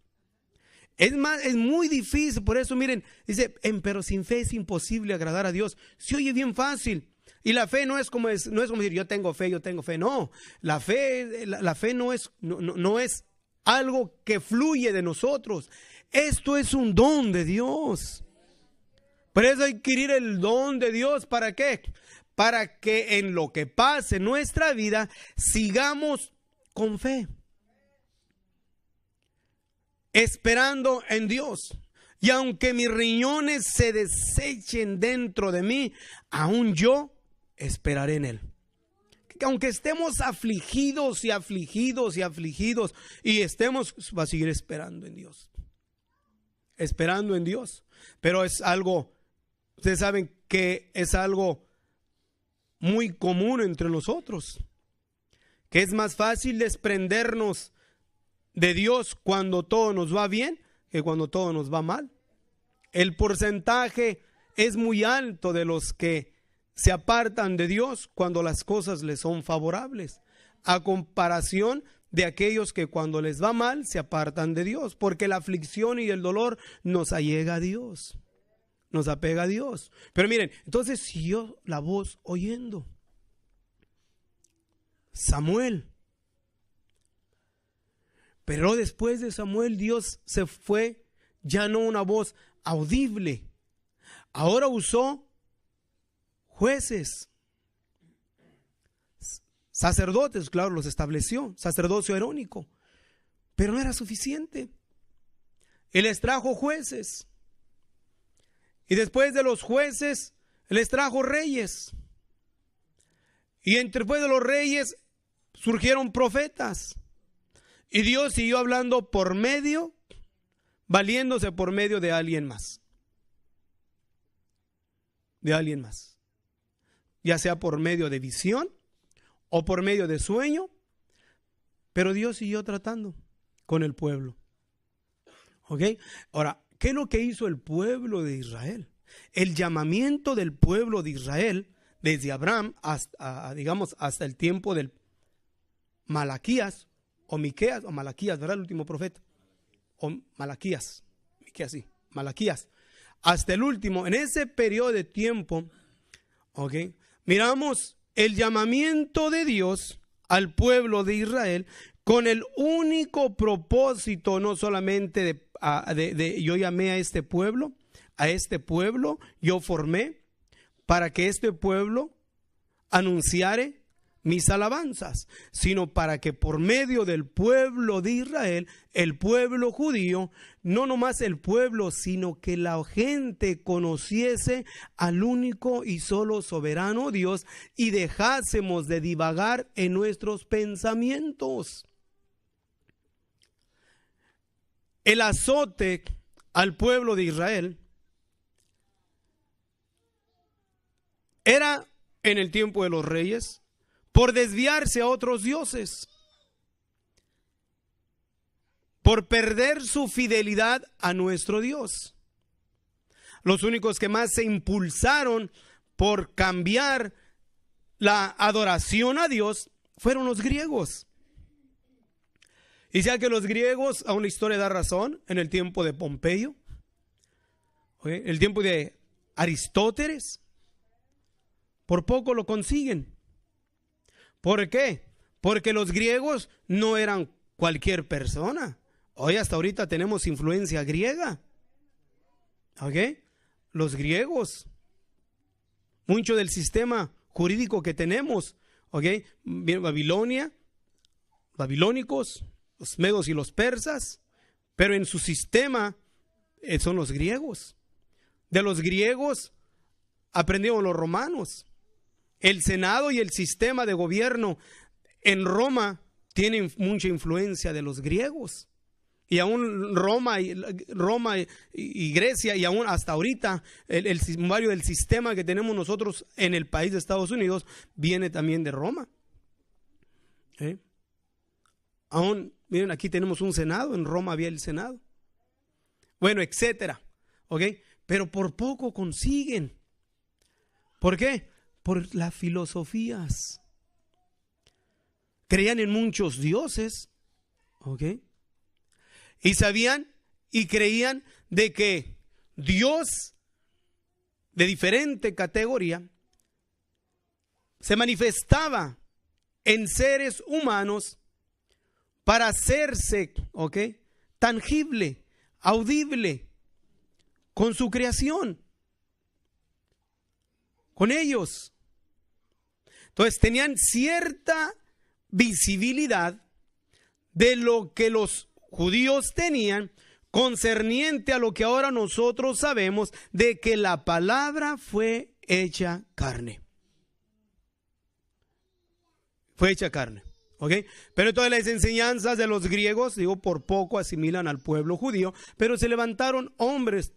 Es muy difícil, por eso miren, dice, pero sin fe es imposible agradar a Dios. Se oye bien fácil. Y la fe no es como decir, yo tengo fe. No, la fe no es algo que fluye de nosotros. Esto es un don de Dios. Por eso hay que adquirir el don de Dios. ¿Para qué? Para que en lo que pase en nuestra vida sigamos con fe, esperando en Dios. Y aunque mis riñones se desechen dentro de mí, aún yo esperaré en Él. Aunque estemos afligidos y estemos, va a seguir esperando en Dios. Esperando en Dios. Pero es algo, ustedes saben que es algo muy común entre nosotros. Que es más fácil desprendernos de Dios cuando todo nos va bien que cuando todo nos va mal. El porcentaje es muy alto de los que se apartan de Dios cuando las cosas les son favorables, a comparación de aquellos que cuando les va mal se apartan de Dios, porque la aflicción y el dolor nos allega a Dios, nos apega a Dios. Pero miren, entonces siguió la voz oyendo. Samuel. Pero después de Samuel, Dios se fue, ya no una voz audible. Ahora usó jueces, sacerdotes, claro, los estableció, sacerdocio arónico. Pero no era suficiente. Él les trajo jueces. Y después de los jueces, les trajo reyes. Y después de los reyes surgieron profetas. Y Dios siguió hablando valiéndose por medio de alguien más. De alguien más. Ya sea por medio de visión o por medio de sueño. Pero Dios siguió tratando con el pueblo. ¿Ok? Ahora, ¿qué es lo que hizo el pueblo de Israel? El llamamiento del pueblo de Israel, desde Abraham hasta, digamos, hasta el tiempo del Malaquías, o Miqueas, o Malaquías, ¿verdad? El último profeta. O Malaquías, Miqueas, sí, Malaquías. Hasta el último, en ese periodo de tiempo, ¿ok? Miramos el llamamiento de Dios al pueblo de Israel con el único propósito, no solamente de yo llamé a este pueblo, yo formé para que este pueblo anunciare mis alabanzas, sino para que por medio del pueblo de Israel, el pueblo judío, no nomás el pueblo, sino que la gente conociese al único y solo soberano Dios y dejásemos de divagar en nuestros pensamientos. El azote al pueblo de Israel era en el tiempo de los reyes por desviarse a otros dioses, por perder su fidelidad a nuestro Dios. Los únicos que más se impulsaron por cambiar la adoración a Dios fueron los griegos. Y sea que los griegos, aún la historia da razón, en el tiempo de Pompeyo, el tiempo de Aristóteles, por poco lo consiguen. ¿Por qué? Porque los griegos no eran cualquier persona. Hoy hasta ahorita tenemos influencia griega. ¿Ok? Los griegos, mucho del sistema jurídico que tenemos, ¿ok? Babilonia, babilónicos, los medos y los persas, pero en su sistema son los griegos. De los griegos aprendieron los romanos. El Senado y el sistema de gobierno en Roma tienen mucha influencia de los griegos. Y aún Roma y Grecia, y aún hasta ahorita, varios del sistema que tenemos nosotros en el país de Estados Unidos viene también de Roma. Aún, miren, aquí tenemos un Senado, en Roma había el Senado. Bueno, etcétera. ¿Ok? Pero por poco consiguen. ¿Por qué? Por las filosofías. Creían en muchos dioses, ¿ok? Y sabían y creían de que Dios de diferente categoría se manifestaba en seres humanos para hacerse, ¿ok?, tangible, audible con su creación, con ellos. Entonces tenían cierta visibilidad de lo que los judíos tenían concerniente a lo que ahora nosotros sabemos, de que la palabra fue hecha carne. Fue hecha carne, ¿ok? Pero todas las enseñanzas de los griegos, digo, por poco asimilan al pueblo judío, pero se levantaron hombres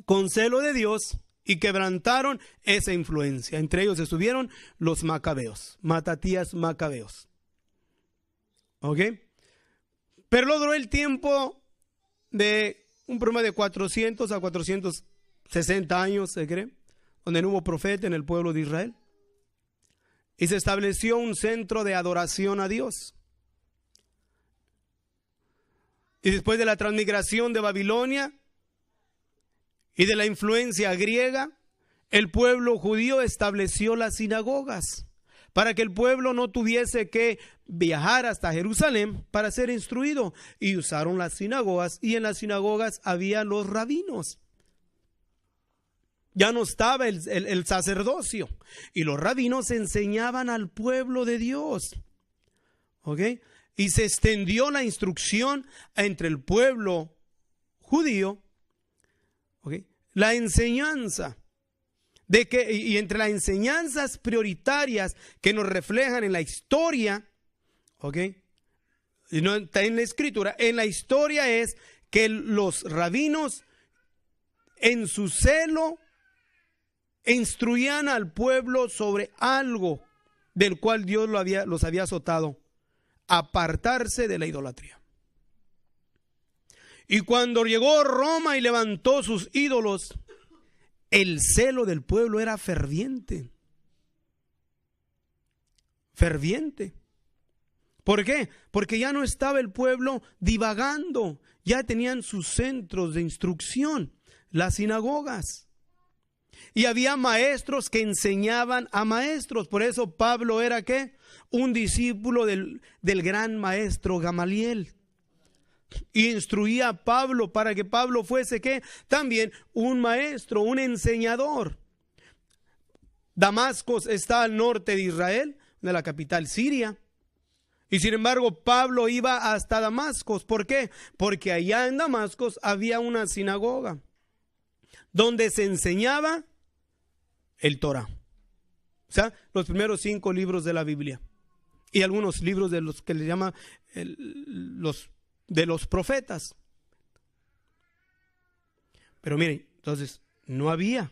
con celo de Dios y quebrantaron esa influencia. Entre ellos estuvieron los macabeos, Matatías macabeos. ¿Ok? Pero logró el tiempo de un promedio de 400 a 460 años, se cree, donde no hubo profeta en el pueblo de Israel. Y se estableció un centro de adoración a Dios. Y después de la transmigración de Babilonia y de la influencia griega, el pueblo judío estableció las sinagogas para que el pueblo no tuviese que viajar hasta Jerusalén para ser instruido. Y usaron las sinagogas, y en las sinagogas había los rabinos. Ya no estaba el sacerdocio, y los rabinos enseñaban al pueblo de Dios. ¿Ok? Y se extendió la instrucción entre el pueblo judío, ¿ok?, la enseñanza de que, y entre las enseñanzas prioritarias que nos reflejan en la historia, ¿ok?, y no está en la escritura, en la historia es que los rabinos en su celo instruían al pueblo sobre algo del cual Dios los había azotado: apartarse de la idolatría. Y cuando llegó Roma y levantó sus ídolos, el celo del pueblo era ferviente. Ferviente. ¿Por qué? Porque ya no estaba el pueblo divagando, ya tenían sus centros de instrucción, las sinagogas. Y había maestros que enseñaban a maestros. Por eso Pablo era ¿qué? Un discípulo del gran maestro Gamaliel. Y instruía a Pablo para que Pablo fuese ¿qué? También un maestro, un enseñador. Damasco está al norte de Israel, de la capital Siria. Y sin embargo Pablo iba hasta Damasco. ¿Por qué? Porque allá en Damasco había una sinagoga donde se enseñaba el Torah. O sea, los primeros 5 libros de la Biblia. Y algunos libros de los que le llaman de los profetas. Pero miren, entonces no había.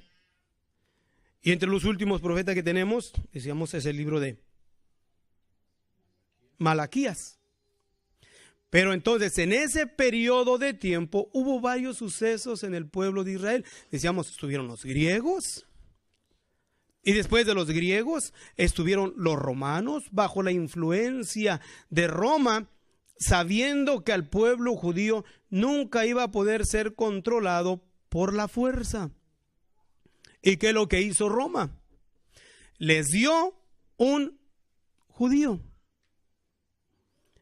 Y entre los últimos profetas que tenemos, decíamos, es el libro de Malaquías. Pero entonces en ese periodo de tiempo hubo varios sucesos en el pueblo de Israel. Decíamos, estuvieron los griegos. Y después de los griegos estuvieron los romanos bajo la influencia de Roma, sabiendo que al pueblo judío nunca iba a poder ser controlado por la fuerza. ¿Y qué es lo que hizo Roma? Les dio un judío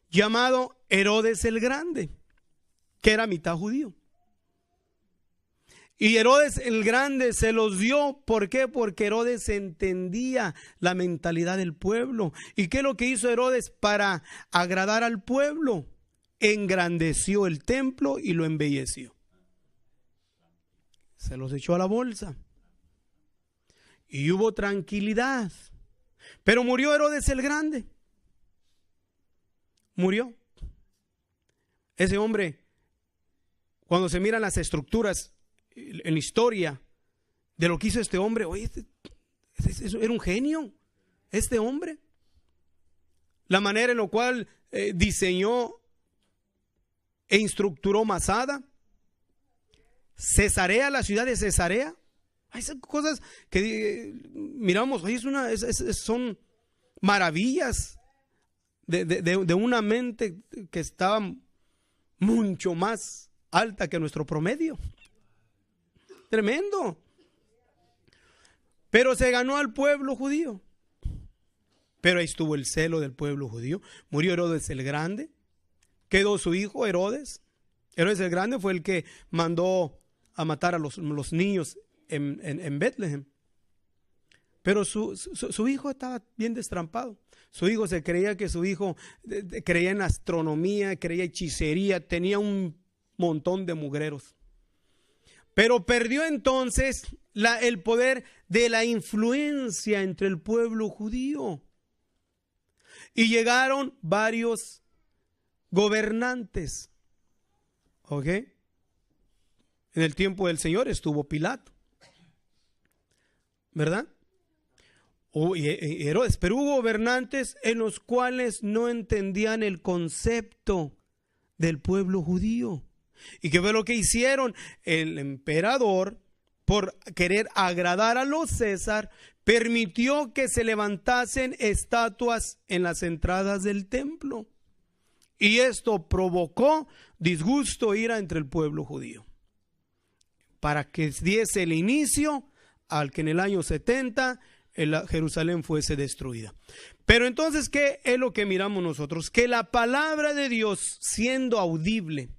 llamado Herodes el Grande, que era mitad judío. Y Herodes el Grande se los dio, ¿por qué? Porque Herodes entendía la mentalidad del pueblo. ¿Y qué es lo que hizo Herodes para agradar al pueblo? Engrandeció el templo y lo embelleció. Se los echó a la bolsa. Y hubo tranquilidad. Pero murió Herodes el Grande. Murió. Ese hombre, cuando se miran las estructuras en la historia de lo que hizo este hombre, oye, era un genio, este hombre. La manera en la cual diseñó e estructuró Masada, Cesarea, la ciudad de Cesarea. Hay cosas que miramos, oye, son maravillas de una mente que estaba mucho más alta que nuestro promedio. Tremendo. Pero se ganó al pueblo judío. Pero ahí estuvo el celo del pueblo judío. Murió Herodes el Grande. Quedó su hijo Herodes. Herodes el Grande fue el que mandó a matar a los niños en Betlehem. Pero su hijo estaba bien destrampado. Su hijo se creía que su hijo creía en astronomía, creía hechicería, tenía un montón de mugreros. Pero perdió entonces el poder de la influencia entre el pueblo judío. Y llegaron varios gobernantes. ¿Ok? En el tiempo del Señor estuvo Pilato. ¿Verdad? Y Herodes, pero hubo gobernantes en los cuales no entendían el concepto del pueblo judío. ¿Y qué fue lo que hicieron? El emperador, por querer agradar a los César, permitió que se levantasen estatuas en las entradas del templo. Y esto provocó disgusto, ira entre el pueblo judío. Para que diese el inicio al que en el año 70 Jerusalén fuese destruida. Pero entonces, ¿qué es lo que miramos nosotros? Que la palabra de Dios, siendo audible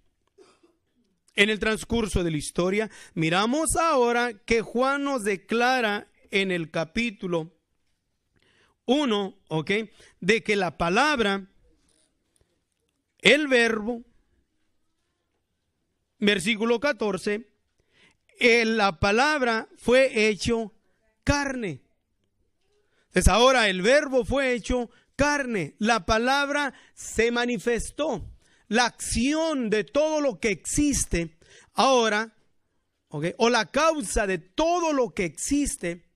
en el transcurso de la historia, miramos ahora que Juan nos declara en el capítulo 1, ¿ok?, de que la palabra, el verbo, versículo 14, la palabra fue hecho carne. Entonces ahora el verbo fue hecho carne, la palabra se manifestó, la acción de todo lo que existe ahora, ¿okay?, o la causa de todo lo que existe,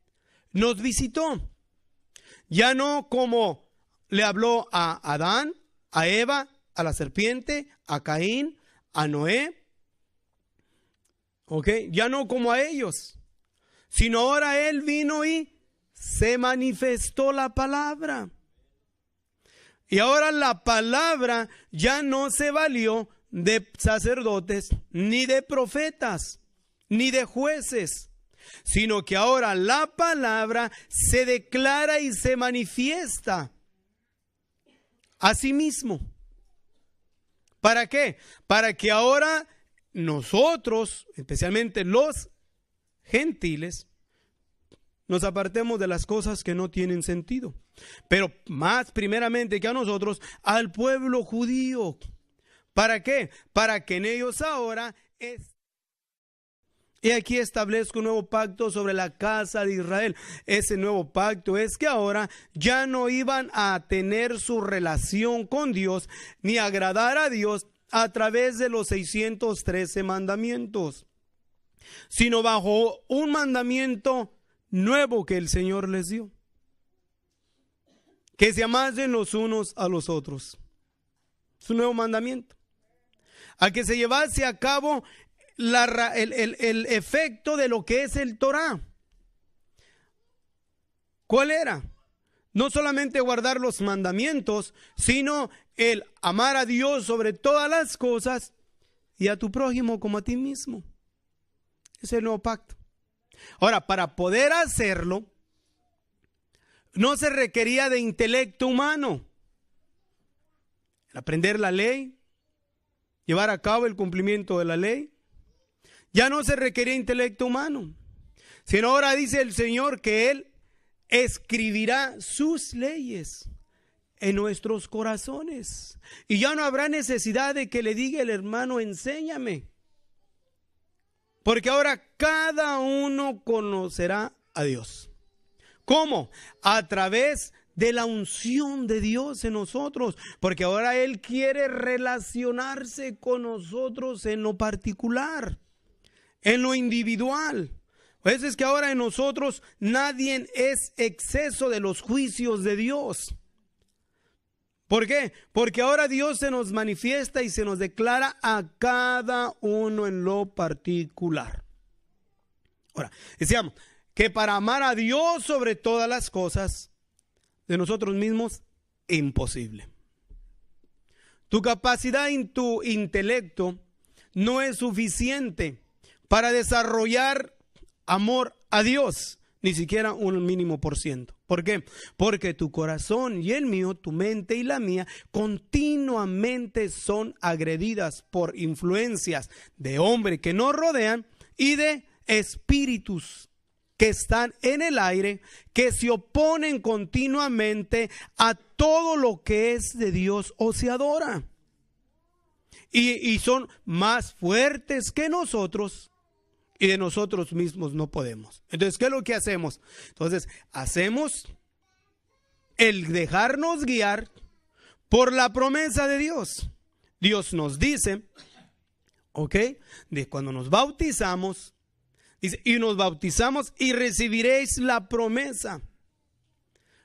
nos visitó. Ya no como le habló a Adán, a Eva, a la serpiente, a Caín, a Noé, ¿Ok? Ya no como a ellos, sino ahora Él vino y se manifestó la palabra. Y ahora la palabra ya no se valió de sacerdotes, ni de profetas, ni de jueces, sino que ahora la palabra se declara y se manifiesta a sí mismo. ¿Para qué? Para que ahora nosotros, especialmente los gentiles, nos apartemos de las cosas que no tienen sentido. Pero más primeramente que a nosotros, al pueblo judío. ¿Para qué? Para que en ellos ahora y aquí establezco un nuevo pacto sobre la casa de Israel. Ese nuevo pacto es que ahora ya no iban a tener su relación con Dios ni agradar a Dios a través de los 613 mandamientos, sino bajo un mandamiento nuevo que el Señor les dio: que se amasen los unos a los otros. Es un nuevo mandamiento. A que se llevase a cabo el efecto de lo que es el Torah. ¿Cuál era? No solamente guardar los mandamientos, sino el amar a Dios sobre todas las cosas y a tu prójimo como a ti mismo. Es el nuevo pacto. Ahora, para poder hacerlo, no se requería de intelecto humano. El aprender la ley, llevar a cabo el cumplimiento de la ley, ya no se requería intelecto humano, sino ahora dice el Señor que Él escribirá sus leyes en nuestros corazones. Y ya no habrá necesidad de que le diga el hermano, enséñame. Porque ahora cada uno conocerá a Dios. ¿Cómo? A través de la unción de Dios en nosotros. Porque ahora Él quiere relacionarse con nosotros en lo particular, en lo individual. Pues es que ahora en nosotros nadie es exceso de los juicios de Dios. ¿Por qué? Porque ahora Dios se nos manifiesta y se nos declara a cada uno en lo particular. Ahora, decíamos que para amar a Dios sobre todas las cosas, de nosotros mismos, imposible. Tu capacidad en tu intelecto no es suficiente para desarrollar amor a Dios, ni siquiera un mínimo %. ¿Por qué? Porque tu corazón y el mío, tu mente y la mía, continuamente son agredidas por influencias de hombres que nos rodean y de espíritus que están en el aire, que se oponen continuamente a todo lo que es de Dios o se adora. Y son más fuertes que nosotros. Y de nosotros mismos no podemos. Entonces, ¿qué es lo que hacemos? Entonces, hacemos el dejarnos guiar por la promesa de Dios. Dios nos dice, ¿ok? De cuando nos bautizamos, dice, y nos bautizamos y recibiréis la promesa,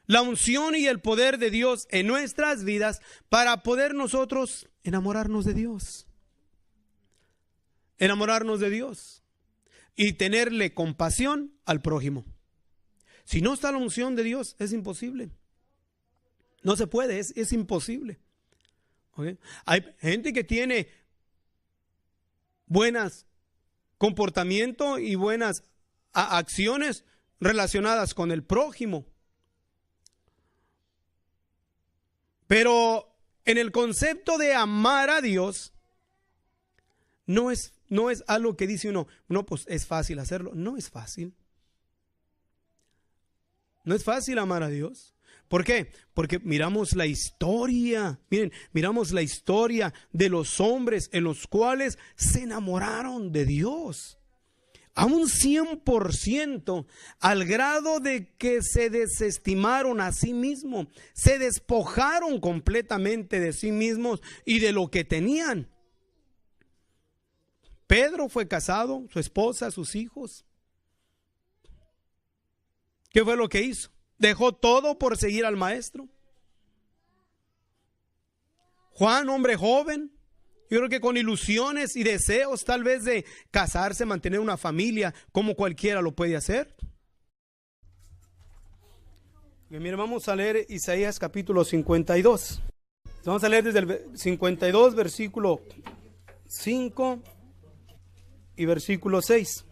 la unción y el poder de Dios en nuestras vidas para poder nosotros enamorarnos de Dios. Enamorarnos de Dios. Y tenerle compasión al prójimo. Si no está la unción de Dios, es imposible. No se puede, es imposible. ¿Okay? Hay gente que tiene buenos comportamientos y buenas acciones relacionadas con el prójimo. Pero en el concepto de amar a Dios, no es algo que dice uno, no, pues es fácil hacerlo. No es fácil. No es fácil amar a Dios. ¿Por qué? Porque miramos la historia. Miren, miramos la historia de los hombres en los cuales se enamoraron de Dios. A un 100%, al grado de que se desestimaron a sí mismos. Se despojaron completamente de sí mismos y de lo que tenían. Pedro fue casado, su esposa, sus hijos. ¿Qué fue lo que hizo? Dejó todo por seguir al maestro. Juan, hombre joven, Yo creo que con ilusiones y deseos tal vez de casarse, mantener una familia, como cualquiera lo puede hacer. Bien, mire, vamos a leer Isaías capítulo 52. Vamos a leer desde el 52, versículo 5 y versículo 6.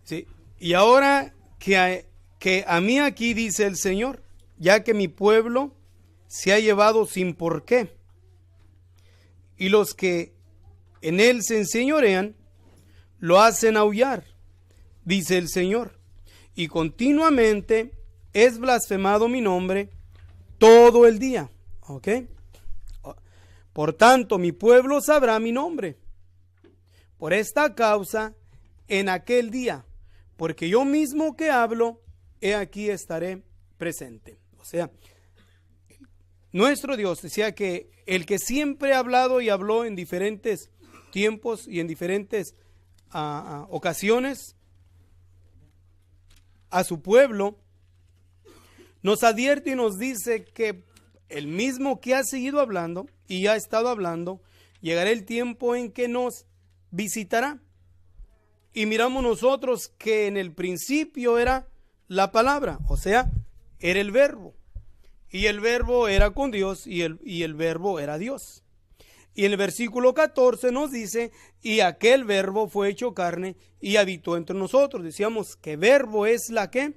Sí. Y ahora que a mí aquí dice el Señor, ya que mi pueblo se ha llevado sin por qué, y los que en él se enseñorean, lo hacen aullar, dice el Señor, y continuamente es blasfemado mi nombre todo el día. ¿Ok? Por tanto, mi pueblo sabrá mi nombre. Por esta causa, en aquel día, porque yo mismo que hablo, he aquí estaré presente. O sea, nuestro Dios decía que el que siempre ha hablado y habló en diferentes tiempos y en diferentes ocasiones a su pueblo, nos advierte y nos dice que el mismo que ha seguido hablando y ha estado hablando, llegará el tiempo en que nos visitará. Y miramos nosotros que en el principio era la palabra, o sea, era el verbo. Y el verbo era con Dios y el verbo era Dios. Y en el versículo 14 nos dice, y aquel verbo fue hecho carne y habitó entre nosotros. Decíamos que verbo es la que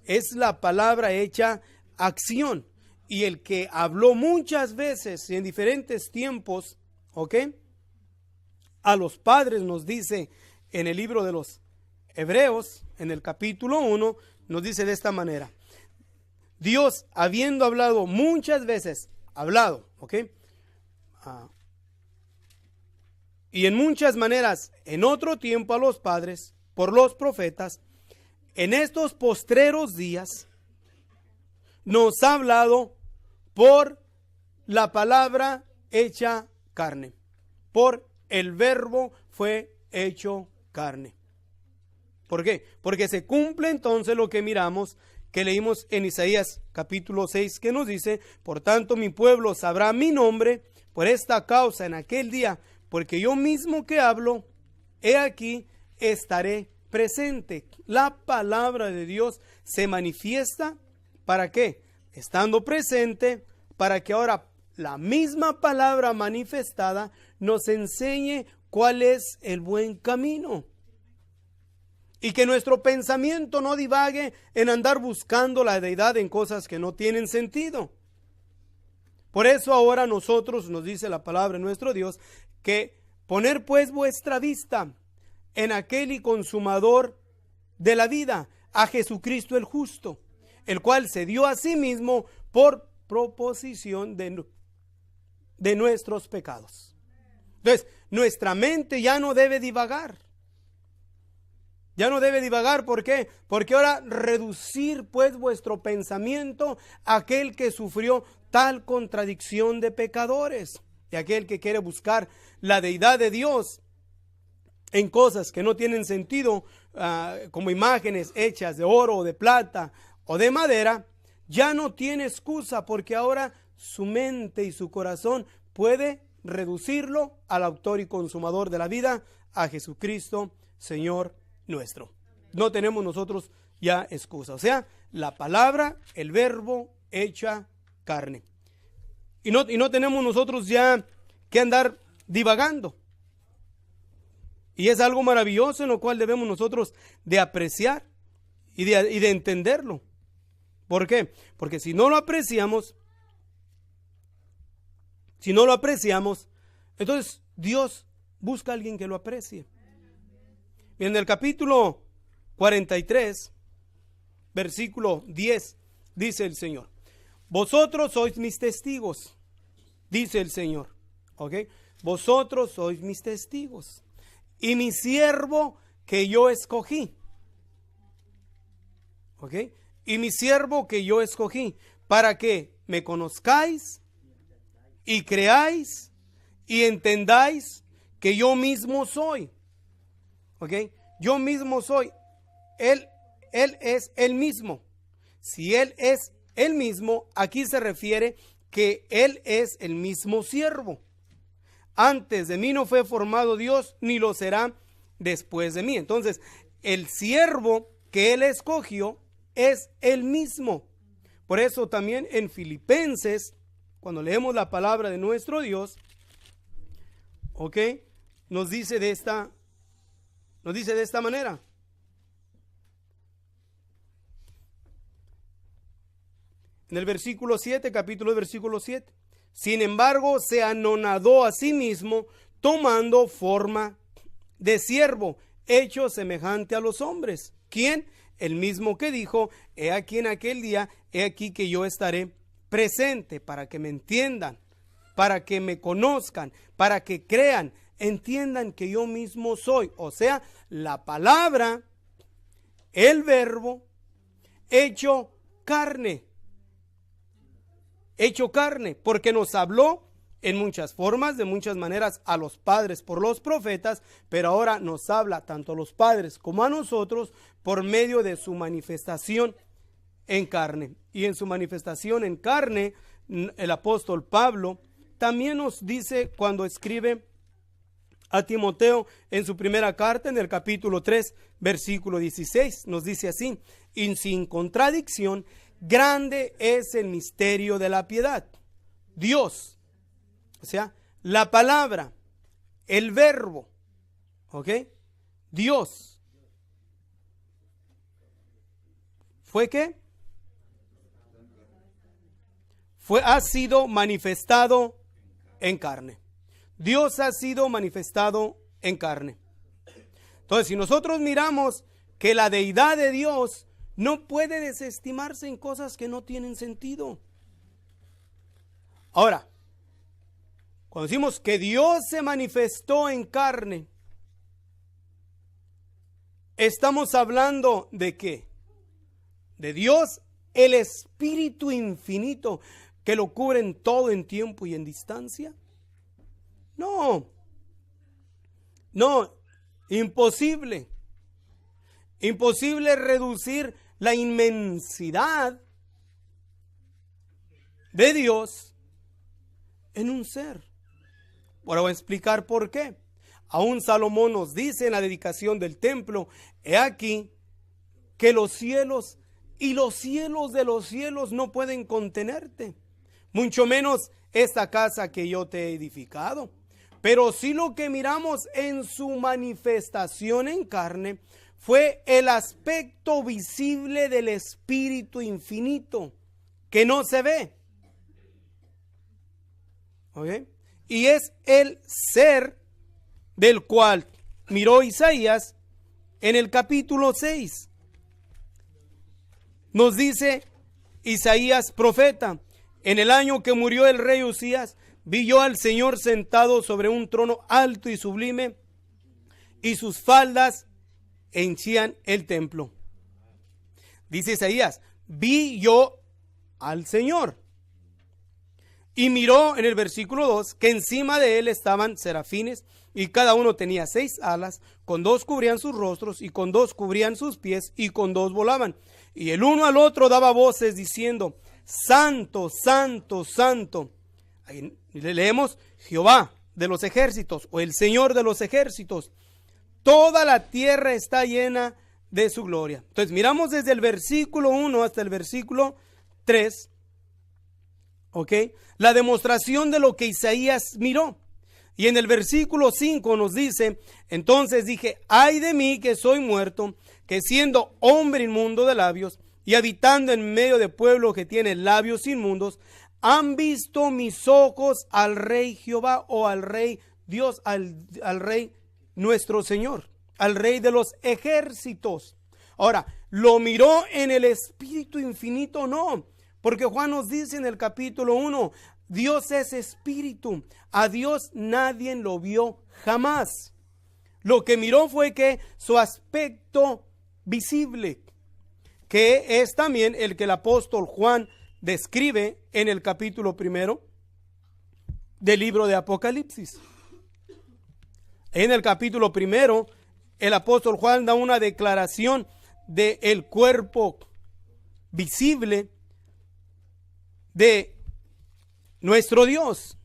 es la palabra hecha acción. Y el que habló muchas veces y en diferentes tiempos, ¿ok? A los padres nos dice en el libro de los Hebreos, en el capítulo 1, nos dice de esta manera. Dios, habiendo hablado muchas veces, ¿ok? Y en muchas maneras, en otro tiempo a los padres, por los profetas, en estos postreros días, nos ha hablado por la palabra hecha carne. Por el verbo fue hecho carne. ¿Por qué? Porque se cumple entonces lo que miramos, que leímos en Isaías capítulo 6, que nos dice, por tanto mi pueblo sabrá mi nombre, por esta causa en aquel día, porque yo mismo que hablo, he aquí, estaré presente. La palabra de Dios se manifiesta, ¿para qué? Estando presente, para que ahora la misma palabra manifestada nos enseñe cuál es el buen camino. Y que nuestro pensamiento no divague en andar buscando la deidad en cosas que no tienen sentido. Por eso ahora nosotros, nos dice la palabra de nuestro Dios, que poner pues vuestra vista en aquel y consumador de la vida, a Jesucristo el justo, el cual se dio a sí mismo por proposición de nuestros pecados. Entonces, nuestra mente ya no debe divagar. Ya no debe divagar, ¿por qué? Porque ahora reducir pues vuestro pensamiento a aquel que sufrió tal contradicción de pecadores, de aquel que quiere buscar la deidad de Dios en cosas que no tienen sentido, como imágenes hechas de oro o de plata o de madera, ya no tiene excusa, porque ahora su mente y su corazón puede reducirlo al autor y consumador de la vida, a Jesucristo, Señor nuestro. No tenemos nosotros ya excusa. O sea, la palabra, el verbo hecha carne. Y no tenemos nosotros ya que andar divagando. Y es algo maravilloso en lo cual debemos nosotros de apreciar y de entenderlo. ¿Por qué? Porque si no lo apreciamos, entonces Dios busca a alguien que lo aprecie. Y en el capítulo 43, versículo 10, dice el Señor, vosotros sois mis testigos, dice el Señor, ¿ok? Vosotros sois mis testigos y mi siervo que yo escogí, ¿ok? Y mi siervo que yo escogí, para que me conozcáis y creáis y entendáis que yo mismo soy. ¿Ok? Yo mismo soy. Él es el mismo. Si Él es el mismo, aquí se refiere que Él es el mismo siervo. Antes de mí no fue formado Dios, ni lo será después de mí. Entonces, el siervo que Él escogió es Él mismo. Por eso también en Filipenses, cuando leemos la palabra de nuestro Dios, ¿ok? Nos dice de esta manera. En el versículo 7, capítulo versículo 7. Sin embargo, se anonadó a sí mismo, tomando forma de siervo, hecho semejante a los hombres. ¿Quién? El mismo que dijo, he aquí en aquel día, he aquí que yo estaré presente, para que me entiendan, para que me conozcan, para que crean, entiendan que yo mismo soy. O sea, la palabra, el verbo, hecho carne, porque nos habló en muchas formas, de muchas maneras a los padres por los profetas, pero ahora nos habla tanto a los padres como a nosotros por medio de su manifestación en carne. Y en su manifestación en carne, el apóstol Pablo también nos dice cuando escribe a Timoteo en su primera carta, en el capítulo 3, versículo 16, nos dice así: y sin contradicción, grande es el misterio de la piedad. Dios, o sea, la palabra, el verbo, ¿ok? Dios. ¿Fue qué? Ha sido manifestado en carne. Dios ha sido manifestado en carne. Entonces, si nosotros miramos que la deidad de Dios no puede desestimarse en cosas que no tienen sentido. Ahora, cuando decimos que Dios se manifestó en carne, estamos hablando de ¿qué? De Dios, el Espíritu infinito, que lo cubre en todo, en tiempo y en distancia. No, imposible. Imposible reducir la inmensidad de Dios en un ser. Ahora voy a explicar por qué. Aún Salomón nos dice en la dedicación del templo: he aquí que los cielos y los cielos de los cielos no pueden contenerte, mucho menos esta casa que yo te he edificado. Pero sí, lo que miramos en su manifestación en carne fue el aspecto visible del Espíritu infinito, que no se ve. ¿Okay? Y es el ser del cual miró Isaías en el capítulo 6. Nos dice Isaías profeta: en el año que murió el rey Usías, vi yo al Señor sentado sobre un trono alto y sublime, y sus faldas henchían el templo. Dice Isaías: vi yo al Señor. Y miró en el versículo 2 que encima de él estaban serafines, y cada uno tenía 6 alas, con 2 cubrían sus rostros, y con 2 cubrían sus pies, y con 2 volaban. Y el uno al otro daba voces diciendo: Santo, Santo, Santo. Ahí le leemos: Jehová de los ejércitos, o el Señor de los ejércitos. Toda la tierra está llena de su gloria. Entonces miramos desde el versículo 1 hasta el versículo 3, ¿ok? La demostración de lo que Isaías miró. Y en el versículo 5 nos dice: entonces dije, ay de mí que soy muerto, que siendo hombre inmundo de labios y habitando en medio de pueblo que tiene labios inmundos, han visto mis ojos al Rey Jehová, o al Rey Dios, al Rey nuestro Señor, al Rey de los ejércitos. Ahora, ¿lo miró en el Espíritu infinito? No, porque Juan nos dice en el capítulo 1, Dios es espíritu, a Dios nadie lo vio jamás. Lo que miró fue que su aspecto visible, que es también el que el apóstol Juan describe en el capítulo 1 del libro de Apocalipsis. En el capítulo 1, el apóstol Juan da una declaración del cuerpo visible de nuestro Dios.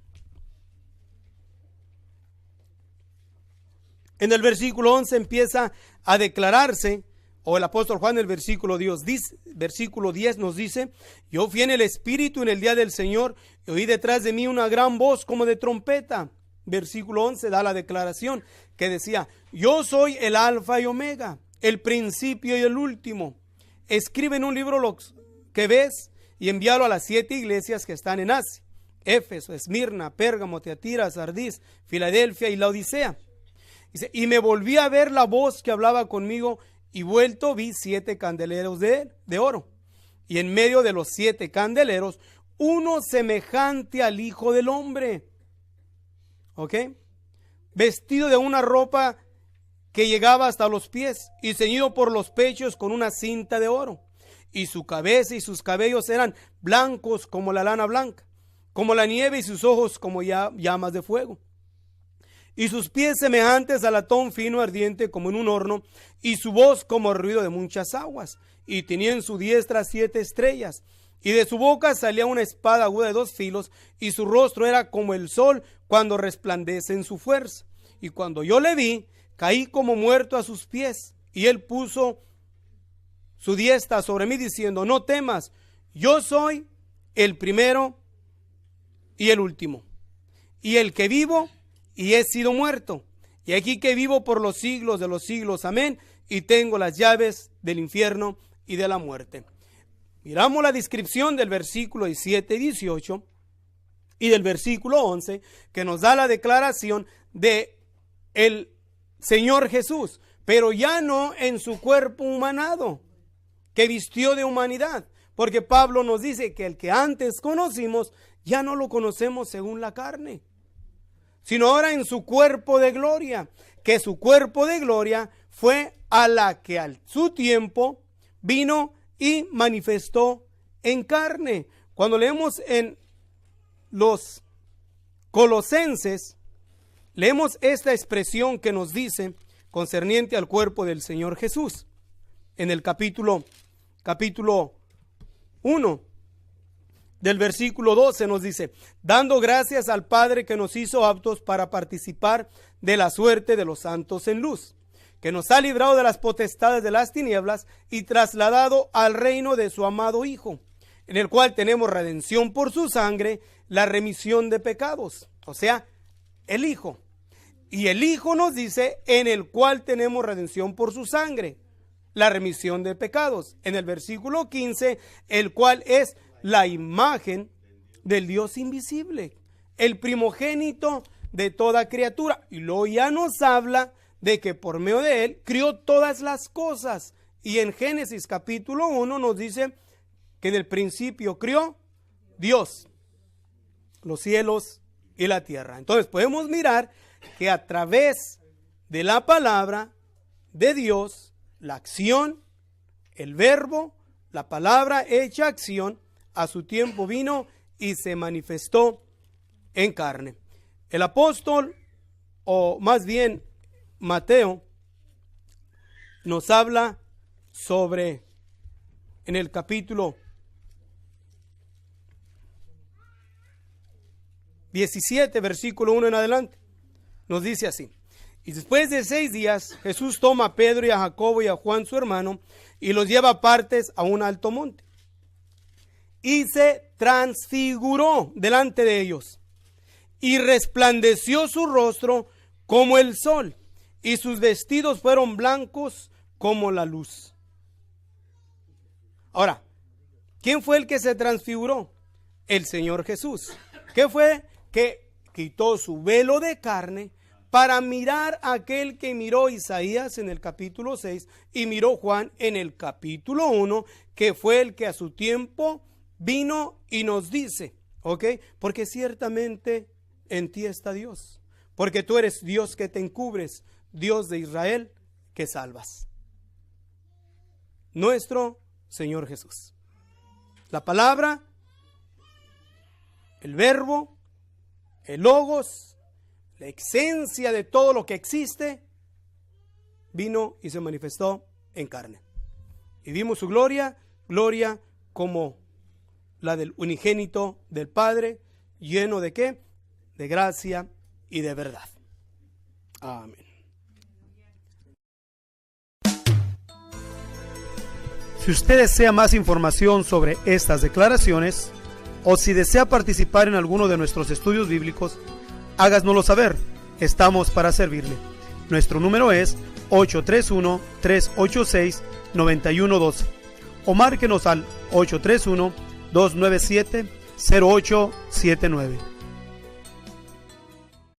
En el versículo 11 empieza a declararse, o el apóstol Juan en el versículo 10 nos dice: yo fui en el Espíritu en el día del Señor y oí detrás de mí una gran voz como de trompeta. Versículo 11 da la declaración que decía: yo soy el Alfa y Omega, el principio y el último. Escribe en un libro lo que ves y envíalo a las 7 iglesias que están en Asia: Éfeso, Esmirna, Pérgamo, Tiatira, Sardis, Filadelfia y Laodicea. Dice: y me volví a ver la voz que hablaba conmigo, y vuelto vi 7 candeleros de oro, y en medio de los 7 candeleros uno semejante al Hijo del Hombre, ¿ok?, vestido de una ropa que llegaba hasta los pies y ceñido por los pechos con una cinta de oro, y su cabeza y sus cabellos eran blancos como la lana blanca, como la nieve, y sus ojos como llamas de fuego, y sus pies semejantes a latón fino ardiente como en un horno, y su voz como el ruido de muchas aguas. Y tenía en su diestra 7 estrellas, y de su boca salía una espada aguda de 2 filos, y su rostro era como el sol cuando resplandece en su fuerza. Y cuando yo le vi, caí como muerto a sus pies, y él puso su diestra sobre mí diciendo: no temas, yo soy el primero y el último, y el que vivo y he sido muerto, y aquí que vivo por los siglos de los siglos, amén, y tengo las llaves del infierno y de la muerte. Miramos la descripción del versículo 17 y 18 y del versículo 11, que nos da la declaración de el Señor Jesús, pero ya no en su cuerpo humanado, que vistió de humanidad, porque Pablo nos dice que el que antes conocimos, ya no lo conocemos según la carne, sino ahora en su cuerpo de gloria, que su cuerpo de gloria fue a la que al su tiempo vino y manifestó en carne. Cuando leemos en los Colosenses, leemos esta expresión que nos dice concerniente al cuerpo del Señor Jesús. En el capítulo 1 del versículo 12 nos dice: dando gracias al Padre que nos hizo aptos para participar de la suerte de los santos en luz, que nos ha librado de las potestades de las tinieblas y trasladado al reino de su amado Hijo, en el cual tenemos redención por su sangre, la remisión de pecados. O sea, el Hijo. Y el Hijo nos dice: en el cual tenemos redención por su sangre, la remisión de pecados. En el versículo 15, el cual es la imagen del Dios invisible, el primogénito de toda criatura. Y luego ya nos habla de que por medio de él crió todas las cosas. Y en Génesis capítulo 1 nos dice que en el principio crió Dios los cielos y la tierra. Entonces podemos mirar que a través de la palabra de Dios, la acción, el verbo, la palabra hecha acción, a su tiempo vino y se manifestó en carne. El apóstol, o más bien Mateo, nos habla sobre, en el capítulo 17, versículo 1 en adelante, nos dice así: y después de 6 días, Jesús toma a Pedro y a Jacobo y a Juan su hermano, y los lleva aparte a un alto monte, y se transfiguró delante de ellos, y resplandeció su rostro como el sol, y sus vestidos fueron blancos como la luz. Ahora, ¿quién fue el que se transfiguró? El Señor Jesús. ¿Qué fue? Que quitó su velo de carne para mirar a aquel que miró Isaías en el capítulo 6 y miró Juan en el capítulo 1, que fue el que a su tiempo vino y nos dice, ¿ok? Porque ciertamente en ti está Dios, porque tú eres Dios que te encubres, Dios de Israel que salvas. Nuestro Señor Jesús. La palabra, el verbo, el logos, la esencia de todo lo que existe, vino y se manifestó en carne. Y vimos su gloria, gloria como la del unigénito del Padre, lleno de ¿qué? De gracia y de verdad. Amén. Si usted desea más información sobre estas declaraciones o si desea participar en alguno de nuestros estudios bíblicos, háganoslo saber. Estamos para servirle. Nuestro número es 831-386-9112 o márquenos al 831-297-0879.